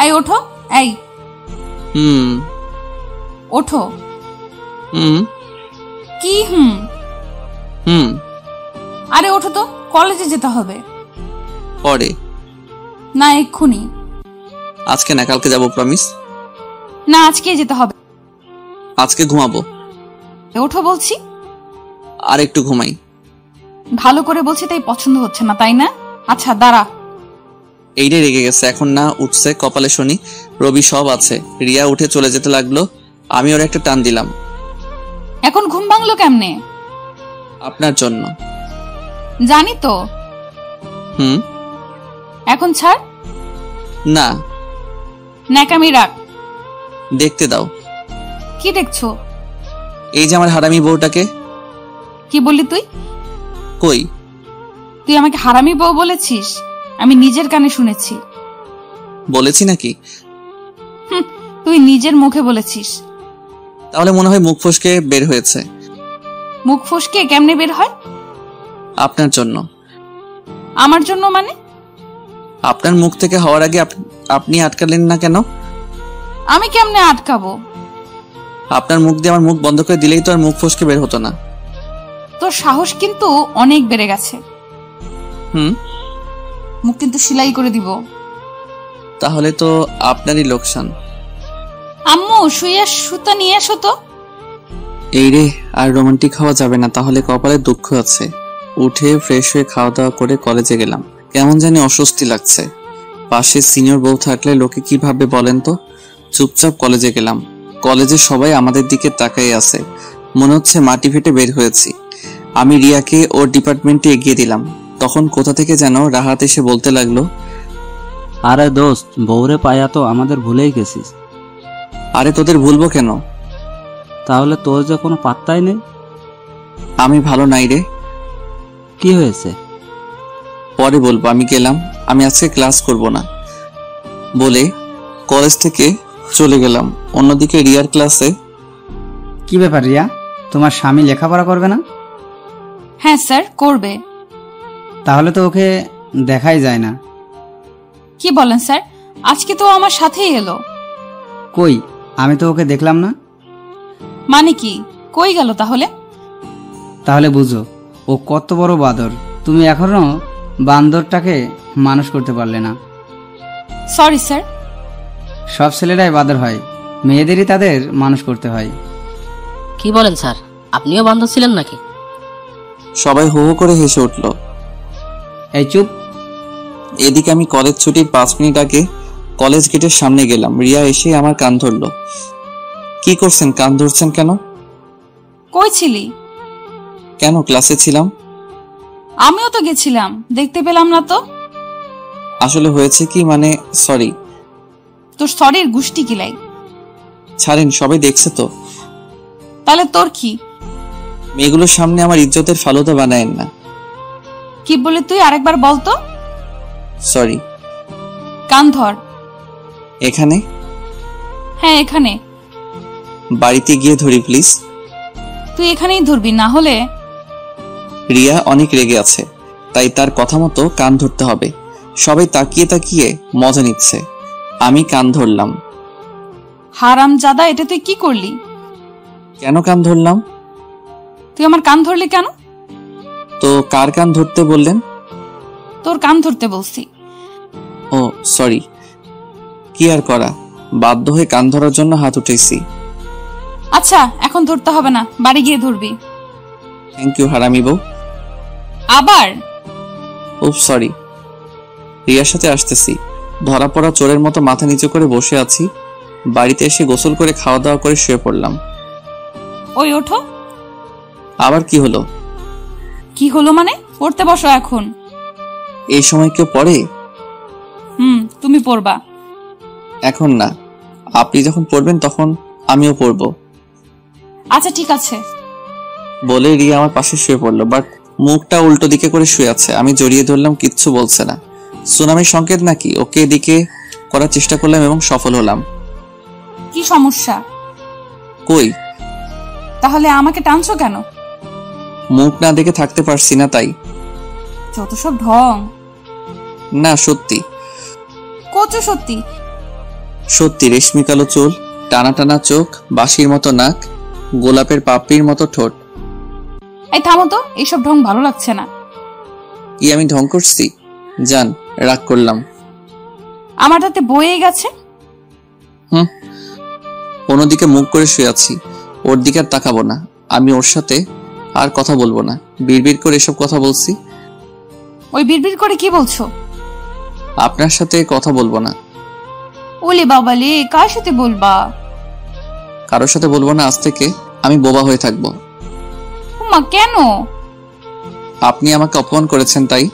এই ওঠো, এই ওঠো। কি আরে ওঠো তো, কলেজে যেতে হবে। পরে না, এক্ষুনি। আজকে না, কালকে যাবো, প্রমিস। না, আজকেই যেতে হবে। আজকে ঘুমাবো। ওঠো বলছি। আর একটু ঘুমাই। ভালো করে বলছি, তাই পছন্দ হচ্ছে না, তাই না? আচ্ছা দাঁড়া। এইটাই রেগে গেছে, এখন না উঠছে কপালে শনি। রবি সব আছে। রিয়া উঠে চলে যেতে লাগলো, আমি ওর একটা টান দিলাম। এখন ঘুম ভাঙলো কেমনে? আপনার জন্য। জানি তো। এখন ছাড়। না, ন্যাকামি রাখ। দেখতে দাও। কি দেখছো? এই যে আমার হারামি বউটাকে। কি বললি তুই? কই? তুই আমাকে হারামি বউ বলেছিস? আমি নিজের কানে শুনেছি। বলেছি নাকি? তুই নিজের মুখে বলেছিস। তাহলে মনে হয় মুখ ফসকে বের হয়েছে। মুখ ফসকে কেমনে বের হয়? আপনার জন্য। আমার জন্য মানে? আপনার মুখ থেকে হওয়ার আগে আপনি আটকালেন না কেন? আমি কেমনে আটকাবো? আপনার মুখ দিয়ে আমার মুখ বন্ধ করে দিলেই তো আর মুখ ফসকে বের হতো না। তোর সাহস কিন্তু অনেক বেড়ে গেছে। মুখ কিন্তু সেলাই করে দিব। তাহলে তো আপনারই লোকসান। আম্মু, শুয়ে সুতা নিয়ে আসো তো। এই রে, আর রোমান্টিক হওয়া যাবে না, তাহলে কপালে দুঃখ আছে। উঠে ফ্রেশ হয়ে খাওয়া দাওয়া করে কলেজে গেলাম। কেমন জানি অস্বস্তি লাগছে। পাশে সিনিয়র বউ থাকলে লোকে কি ভাববে বলেন তো। চুপচাপ কলেজে গেলাম। কলেজে সবাই আমাদের দিকে তাকাই আছে, মনে হচ্ছে মাটি ফেটে বের হয়েছি। আমি রিয়াকে ওর ডিপার্টমেন্টে এগিয়ে দিলাম। তখন কোথা থেকে যেন রাহাত এসে বলতে লাগলো, আরে দোস্ত, বউরে পায়া তো আমাদের ভুলেই গেছিস। আরে তোদের ভুলবো কেন? তাহলে তোর যে কোনো পাত্তাই নেই। আমি ভালো নাই রে। কি হয়েছে? পরে বলবো, আমি গেলাম। আমি আজকে ক্লাস করব না বলে কলেজ থেকে চলে গেলাম। অন্যদিকে রিয়ার ক্লাসে। কি ব্যাপার রিয়া, তোমার স্বামী লেখাপড়া করবে না? হ্যাঁ স্যার, করবে। তাহলে তো ওকে দেখাই যায় না। কি বলেন স্যার? আজকে তো আমার সাথেই এলো। কই, আমি তো ওকে দেখলাম না। মানে কি, কই গেল তাহলে? তাহলে বুঝো ও কত বড় বাঁদর। তুমি এখনো বান্দরটাকে মানুষ করতে পারলে না। Sorry sir. সব ছেলেরাই বাঁদর হয়, মেয়েদেরই তাদের মানুষ করতে হয়। কি বলেন স্যার, আপনিও বান্ধব ছিলেন নাকি? সবাই হো হো করে হেসে উঠল। এই চুপ। এদিকে আমি কলেজ ছুটির 5 মিনিট আগে কলেজ গেটের সামনে গেলাম। রিয়া এসে আমার কান ধরলো। কি করছেন, কান ধরছেন কেন? কই ছিলি? কেন, ক্লাসে ছিলাম। আমিও তো গেছিলাম, দেখতে পেলাম না তো। আসলে হয়েছে কি, মানে সরি। তোর সরির গুষ্টি কিলাই। ছাড়েন, সবাই দেখছে তো। তাহলে তোর কি? মেয়েগুলোর সামনে আমার ইজ্জতের ফালুদা বানায়েন না। কি বলে তুই? আরেকবার বলতো। সরি। কান ধর। এখানে? হ্যাঁ এখানে। বাড়িতে গিয়ে ধরি প্লিজ। তুই এখানেই ধরবি, না হলে। রিয়া অনেক রেগে আছে, তাই তার কথা মতো কান ধরতে হবে। সবাই তাকিয়ে তাকিয়ে মজা নিচ্ছে। আমি কান ধরলাম। হারামজাদা, এটা তুই কি করলি? কেন কান ধরলাম? তুই আমার কান ধরলি কেন? তো কার কান ধরতে বললেন? তোর কান ধরতে বলছি। ও সরি। কি আর করা, বাধ্য হয়ে কান ধরার জন্য হাত উঠেছি। আচ্ছা, এখন ধরতে হবে না, বাড়ি গিয়ে ধরবি। থ্যাংক ইউ হারামি বউ। আবার? ও সরি। রিয়ার সাথে আসতেছি। ধরা পড়া চোরের মতো মাথা নিচু করে বসে আছি। বাড়িতে এসে গোসল করে খাওয়া দাওয়া করে শুয়ে পড়লাম। ওই ওঠো। আবার কি হলো? কি হলো মানে? পড়তে বসো এখন। এই সময় কেউ পড়ে? তুমি পড়বা। এখন না, আপনি যখন পড়বেন তখন আমিও পড়বো। আচ্ছা ঠিক আছে। বলে রিয়া আমার পাশে শুয়ে পড়লো, বাট মুখটা উল্টো দিকে করে শুয়ে আছে। আমি জড়িয়ে ধরলাম, কিচ্ছু বলছে না। সুনামির সংকেত নাকি? ওকে এদিকে করার চেষ্টা করলাম এবং সফল হলাম। কি সমস্যা? কই? তাহলে আমাকে টানছো কেন? মুখ না দেখে থাকতে পারছি না তাই। যত সব ঢং। না সত্যি কচু সত্যি। সত্যি, রেশমি কালো চুল, টানা টানা চোখ, বাঁশির মতো নাক, গোলাপের পাপড়ির মতো ঠোঁট। এই থামো তো, এইসব ঢং ভালো লাগছে না। কি আমি ঢং করছি? জান, রাগ করলাম। আমার হাতে বয়ে গেছে। অন্যদিকে মুখ করে শুয়ে আছি, ওর দিকে আর তাকাবো না। আমি ওর সাথে আর কথা বলবো না। বিড়বিড় করে এসব কথা বলছি। ওই বিড়বিড় করে কি বলছো? আপনার সাথে কথা বলবো না। ওলে বাবালে, কার সাথে বলবা? কারোর সাথে বলবো না। আজ থেকে আমি বোবা হয়ে থাকবো। মা কেন? আপনি আমাকে অপমান করেছেন তাই।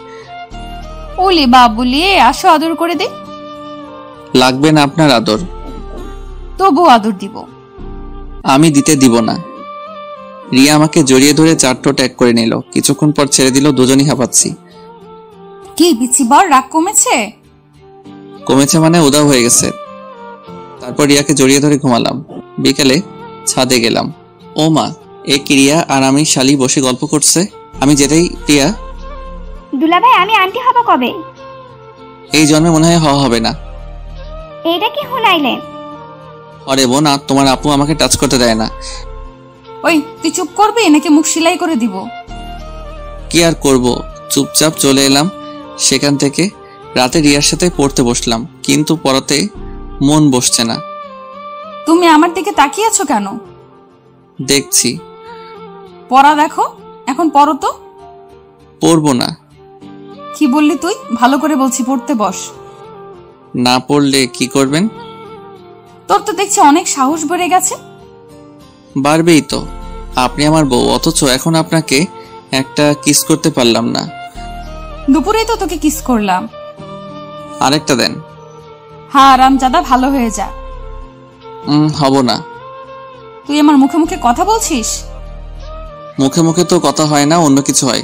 ওলে বাবুলে, আসো আদর করে দে। লাগবে না আপনার আদর। তবু আদর দিব। আমি দিতে দিব না। রিয়া আমাকে জড়িয়ে ধরে 4 ঠোঁট এক করে নিল। কিছুক্ষণ পর ছেড়ে দিল, দুজনই হাঁপাচ্ছি। কি বিচিবার, রাগ কমেছে? কমেছে মানে উদাও হয়ে গেছে। তারপর রিয়াকে জড়িয়ে ধরে ঘুমালাম। বিকেলে ছাদে গেলাম। ও মা, এ কি রিয়া আর আমি শালি বসে গল্প করছে। আমি যেতেই রিয়া, দুলাভাই আমি আন্টি হব কবে? এই জন্মে মনে হয় হওয়া হবে না। এইটা কি হুনাইলেন? আরে বোন, আর তোমার আপু আমাকে টাচ করতে দেয় না। ওই তুই চুপ করবি নাকি মুখ সেলাই করে দিব? কি আর করব, চুপচাপ চলে এলাম সেখান থেকে। রাতে রিয়ার সাথে পড়তে বসলাম, কিন্তু পড়াতে মন বসছে না। তুমি আমার দিকে তাকিয়ে আছো কেন? দেখছি। পড়া দেখো, এখন পড়ো তো। পড়বো না। কি বললি তুই? ভালো করে বলছি, পড়তে বস। না পড়লে কি করবেন? তোর তো দেখছি অনেক সাহস বেড়ে গেছে। বাড়বেই তো, আপনি আমার বউ, অথচ এখন আপনাকে একটা কিস করতে পারলাম না। দুপুরেই তো তোকে কিস করলাম। আরেকটা দেন। হ্যাঁ রামজাদা, ভালো হয়ে যা। হব না। তুই আমার মুখে মুখে কথা বলছিস? মুখে মুখে তো কথা হয় না, অন্য কিছু হয়।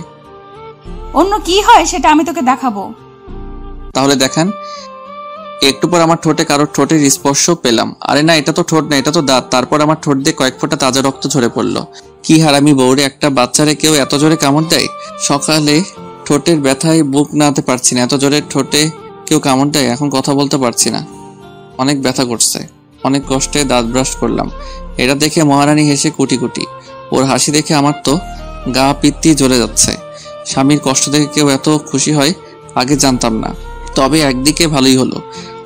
অন্য কি হয় সেটা আমি তোকে দেখাবো। তাহলে দেখান। একটু পর আমার ঠোঁটে কারোর ঠোঁটের স্পর্শ পেলাম। আরে না, এটা তো ঠোঁট না, এটা তো দাঁত। তারপর আমার ঠোঁট দিয়ে কয়েক ফোঁটা তাজা রক্ত ঝরে পড়লো। কি হারামি বউরে, একটা বাচ্চারে কেউ এত জোরে কামড় দেয়? সকালে ঠোঁটের ব্যথায় বুক নাড়তে পারছি না, এত জোরে ঠোঁটে কেউ কামড় দেয়? এখন কথা বলতে পারছি না, অনেক ব্যথা করছে। অনেক কষ্টে দাঁত ব্রাশ করলাম। এটা দেখে মহারানী হেসে কুটি কুটি। ওর হাসি দেখে আমার তো গা পিত্তি জ্বলে যাচ্ছে। স্বামীর কষ্ট দেখে কেউ এত খুশি হয় আগে জানতাম না। তবে একদিকে ভালোই হলো,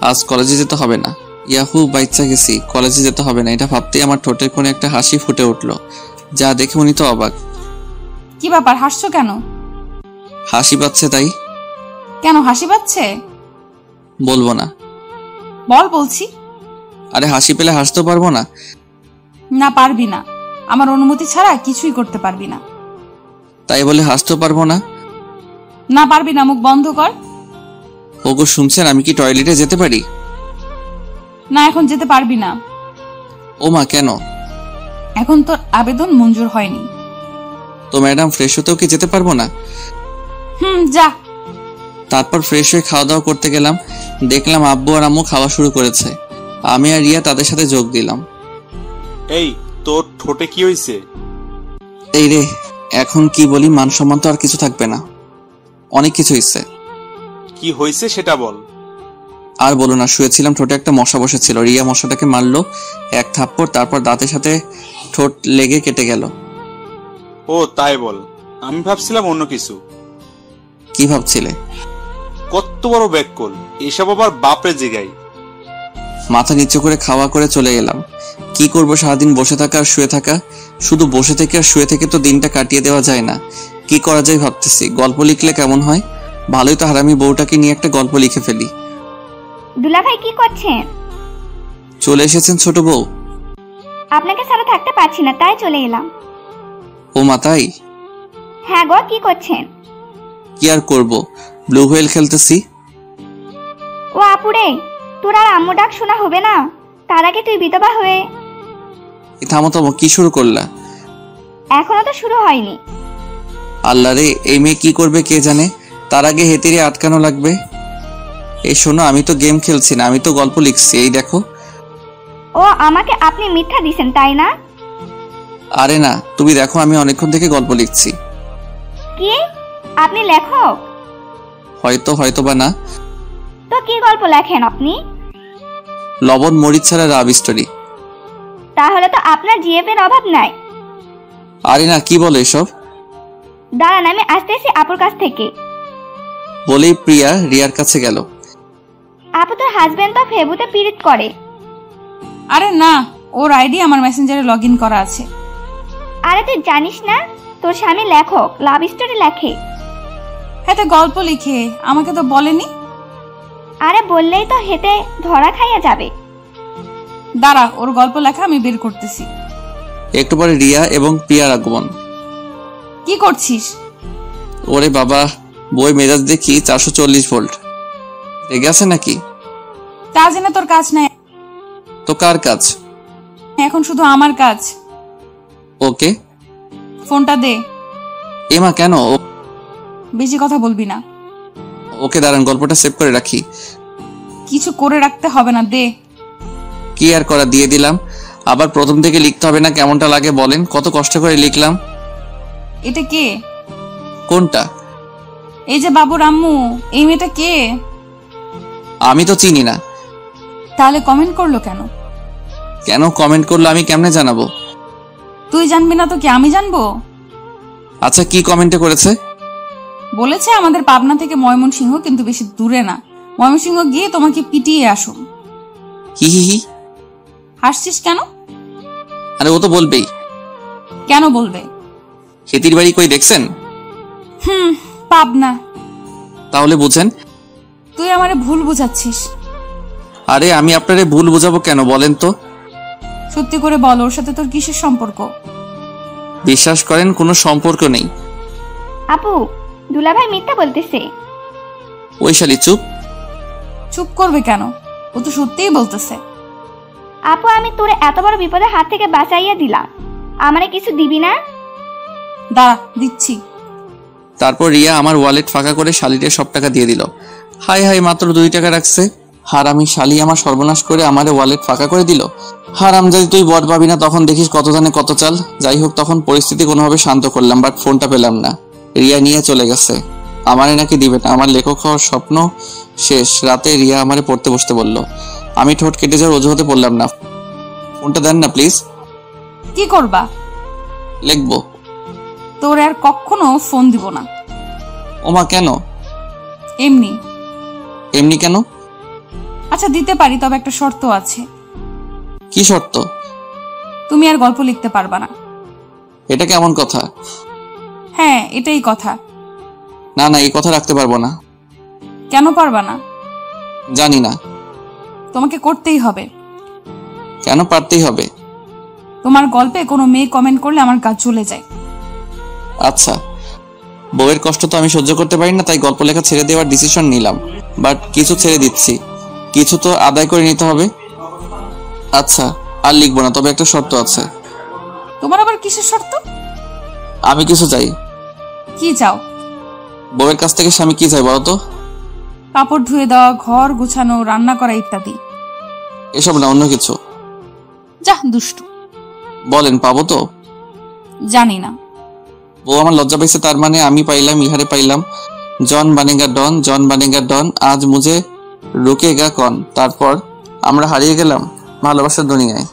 আজ কলেজে যেতে হবে না। ইয়াহু, বাচ্চা গেছি, কলেজে যেতে হবে না। এটা ভাবতেই আমার ঠোঁটের কোণে একটা হাসি ফুটে উঠলো, যা দেখে উনি তো অবাক। কি ব্যাপার, হাসছো কেন? হাসি পাচ্ছে তাই। কেন হাসি পাচ্ছে? বলবো না। বল বলছি। আরে হাসি পেলে হাসতে পারবো না? না পারবি না, আমার অনুমতি ছাড়া কিছুই করতে পারবি না। তাই বলে হাসতে পারবো না? না পারবি না, মুখ বন্ধ কর। ওগো শুনছেন, আমি কি টয়লেটে যেতে পারি? না, এখন যেতে পারবি না। ও মা, কেন? এখন তোর আবেদন মঞ্জুর হয়নি। তো ম্যাডাম, ফ্রেশ হতেও কি যেতে পারবো না? যা। তারপর ফ্রেশ হয়ে খাওয়া দাওয়া করতে গেলাম। দেখলাম আব্বু আর আম্মু খাওয়া শুরু করেছে। আমি আর রিয়া তাদের সাথে যোগ দিলাম। এই তোর ঠোঁটে কি হয়েছে? এই রে, এখন কি বলি, মান সম্মান তো আর কিছু থাকবে না। অনেক কিছু হয়েছে। কি হয়েছে সেটা বল। আর বলো না, শুয়েছিলাম, ঠোঁটে একটা মশা বসেছিল। রিয়া মশাটাকে মারলো এক থাপ্পড়, তারপর দাঁতের সাথে ঠোঁট লেগে কেটে গেল। ও তাই বল, আমি ভাবছিলাম অন্য কিছু। কি ভাবছিলে? কত বড় ব্যাক কল, এসব আবার বাপরে জিগাই। মাথা নিচু করে খাওয়া করে চলে গেলাম। কি করব, সারাদিন বসে থাকা আর শুয়ে থাকা। শুধু বসে থেকে আর শুয়ে থেকে তো দিনটা কাটিয়ে দেওয়া যায় না। কি করা যায় ভাবতেছি, গল্প লিখলে কেমন হয়? ভালোই তো, হারামি বউটাকে নিয়ে একটা গল্প লিখে ফেলি। দুলাভাই কি করছেন? চলে এসেছেন ছোট বউ? আপনাকে ছাড়া থাকতে পারছি না, তাই চলে এলাম। ও মা, তাই? হ্যাঁ গো, কি করছেন? কি আর করব, ব্লু হুইল খেলতেছি। ও আপুরে, তোর আর আম্মু ডাক শোনা হবে না? তার আগে তুই বিধবা হয়ে। থামো থামো, কি শুরু করলা? এখনো তো শুরু হয়নি। আল্লাহ রে, এই মেয়ে কি করবে কে জানে। তার আগে হেতিরে আটকানো লাগবে। এই শোনো, আমি তো গেম খেলছি না, আমি তো গল্প লিখছি। এই দেখো। ও আমাকে আপনি মিথ্যা দিছেন তাই না? আরে না, তুমি দেখো, আমি অনেকক্ষণ থেকে গল্প লিখছি। কি? আপনি লেখক? হয়তো বা না। তো কি গল্প লেখেন আপনি? লবণ মরিচ ছাড়া রাব স্টোরি। তাহলে তো আপনার জিএফ এর অভাব নাই। আরে না, কি বলো এসব? দাঁড়ান, আমি আসতেছি আপুর কাছ থেকে। বলেই প্রিয়া রিয়ার কাছে গেল। আপু তোর হাজবেন্ড তো ফেবুতে পিরিত করে। আরে না, ওর আইডি আমার মেসেঞ্জারে লগ ইন করা আছে। আরে তুই জানিস না তোর স্বামী লেখক, লাভ স্টোরি লেখে। হ্যাঁ, গল্প লিখে, আমাকে তো বলেনি। আরে বললেই তো হেতে ধরা খাইয়া যাবে। দাঁড়া, ওর গল্প লেখা আমি বের করতেছি। একটু পরে রিয়া এবং প্রিয়ার আগমন। কি করছিস? ওরে বাবা, বই মেজাজ দেখি 440 ভোল্ট। রেগে আছে নাকি? কাজ না তোর কাজ নাই। তো কার কাজ? এখন শুধু আমার কাজ। ওকে, ফোনটা দে। এমা কেন? বেশি কথা বলবি না। ওকে দাঁড়ান, গল্পটা সেভ করে রাখি। কিছু করে রাখতে হবে না, দে। কি আর করা, দিয়ে দিলাম। আবার প্রথম থেকে লিখতে হবে না? কেমনটা লাগে বলেন? কত কষ্ট করে লিখলাম। এটা কে? কোনটা? এই যে বাবুর আম্মু। এই মেয়েটা কে? আমি তো চিনি না। তাহলে কমেন্ট করলো কেন? কেন কমেন্ট করলো আমি কেমনে জানাবো? তুই জানবি না তো কি আমি জানবো? আচ্ছা, কি কমেন্টে করেছে? বলেছে আমাদের পাবনা থেকে ময়মনসিংহ, কিন্তু বেশি দূরে না। ময়মনসিংহ গিয়ে তোমাকে পিটিয়ে আসুন। হি হি হি। হাসছিস কেন? আরে ও তো বলবেই। কেন বলবে? খেতির বাড়ি কই দেখছেন? পাবনা। তাহলে বুঝেন। তুই আমারে ভুল বুঝাচ্ছিস। আরে আমি আপনারে ভুল বুঝাবো কেন বলেন তো? সত্যি করে বল, ওর সাথে তোর কিসের সম্পর্ক? বিশ্বাস করেন, কোনো সম্পর্ক নেই। আপু, দুলাভাই মিথ্যা বলতেছে। ওই শালি চুপ। চুপ করবে কেন? ও তো সত্যিই বলতেছে। আপু, আমি তোরে এত বড় বিপদের হাত থেকে বাঁচাইয়া দিলাম, আমারে কিছু দিবি না? দাঁড়া, দিচ্ছি। তারপর রিয়া আমার ওয়ালেট ফাঁকা করে শালিকে সব টাকা দিয়ে দিল। হাই হাই, মাত্র 2 টাকা রাখছে। হারামি শালি আমার সর্বনাশ করে আমার ওয়ালেট ফাঁকা করে দিল। হারাম, যদি তুই বট পাবি না তখন দেখিস কত জানে কত চাল। যাই হোক, তখন পরিস্থিতি কোনোভাবে শান্ত করলাম, বাট ফোনটা পেলাম না। রিয়া নিয়ে চলে গেছে। আমারে নাকি দিবে না। আমার লেখক হওয়ার স্বপ্ন শেষ। রাতে রিয়া আমারে পড়তে বসতে বলল। আমি ঠোঁট কেটে যাওয়ার অজুহাতে পড়লাম না। ফোনটা দেন না প্লিজ। কি করবা? লিখবো। তোর আর কখনো ফোন দিব না। ওমা কেন? এমনি। এমনি কেন? আচ্ছা দিতে পারি, তবে একটা শর্ত আছে। কি শর্ত? তুমি আর গল্প লিখতে পারবা না। এটা কেমন কথা? হ্যাঁ, এটাই কথা। না না, এই কথা রাখতে পারবো না। কেন পারবা না? জানি না। তোমাকে করতেই হবে। কেন পারতেই হবে? তোমার গল্পে কোনো মেয়ে কমেন্ট করলে আমার কাজ চলে যায়। আচ্ছা, বউয়ের কষ্ট তো আমি সহ্য করতে পারি না, তাই গল্প লেখা ছেড়ে দেওয়ার ডিসিশন নিলাম। বাট কিছু ছেড়ে দিচ্ছি, কিছু তো আদায় করে নিতে হবে। আচ্ছা, আর লিখবো না, তবে একটা শর্ত আছে। তোমার আবার কিসের শর্ত? আমি কিছু চাই। কি চাও? বউয়ের কাছ থেকে স্বামী কি চাই বলো তো? কাপড় ধুয়ে দেওয়া, ঘর গোছানো, রান্না করা ইত্যাদি। এসব না, অন্য কিছু। যা দুষ্টু। বলেন, পাবো তো? জানি না। বউ আমার লজ্জা পাইছে, তার মানে আমি পাইলাম, ইহারে পাইলাম। জন বানেগা ডন, জন বানেগা ডন, আজ মুঝে রুকেগা কন। তারপর আমরা হারিয়ে গেলাম ভালোবাসার দুনিয়ায়।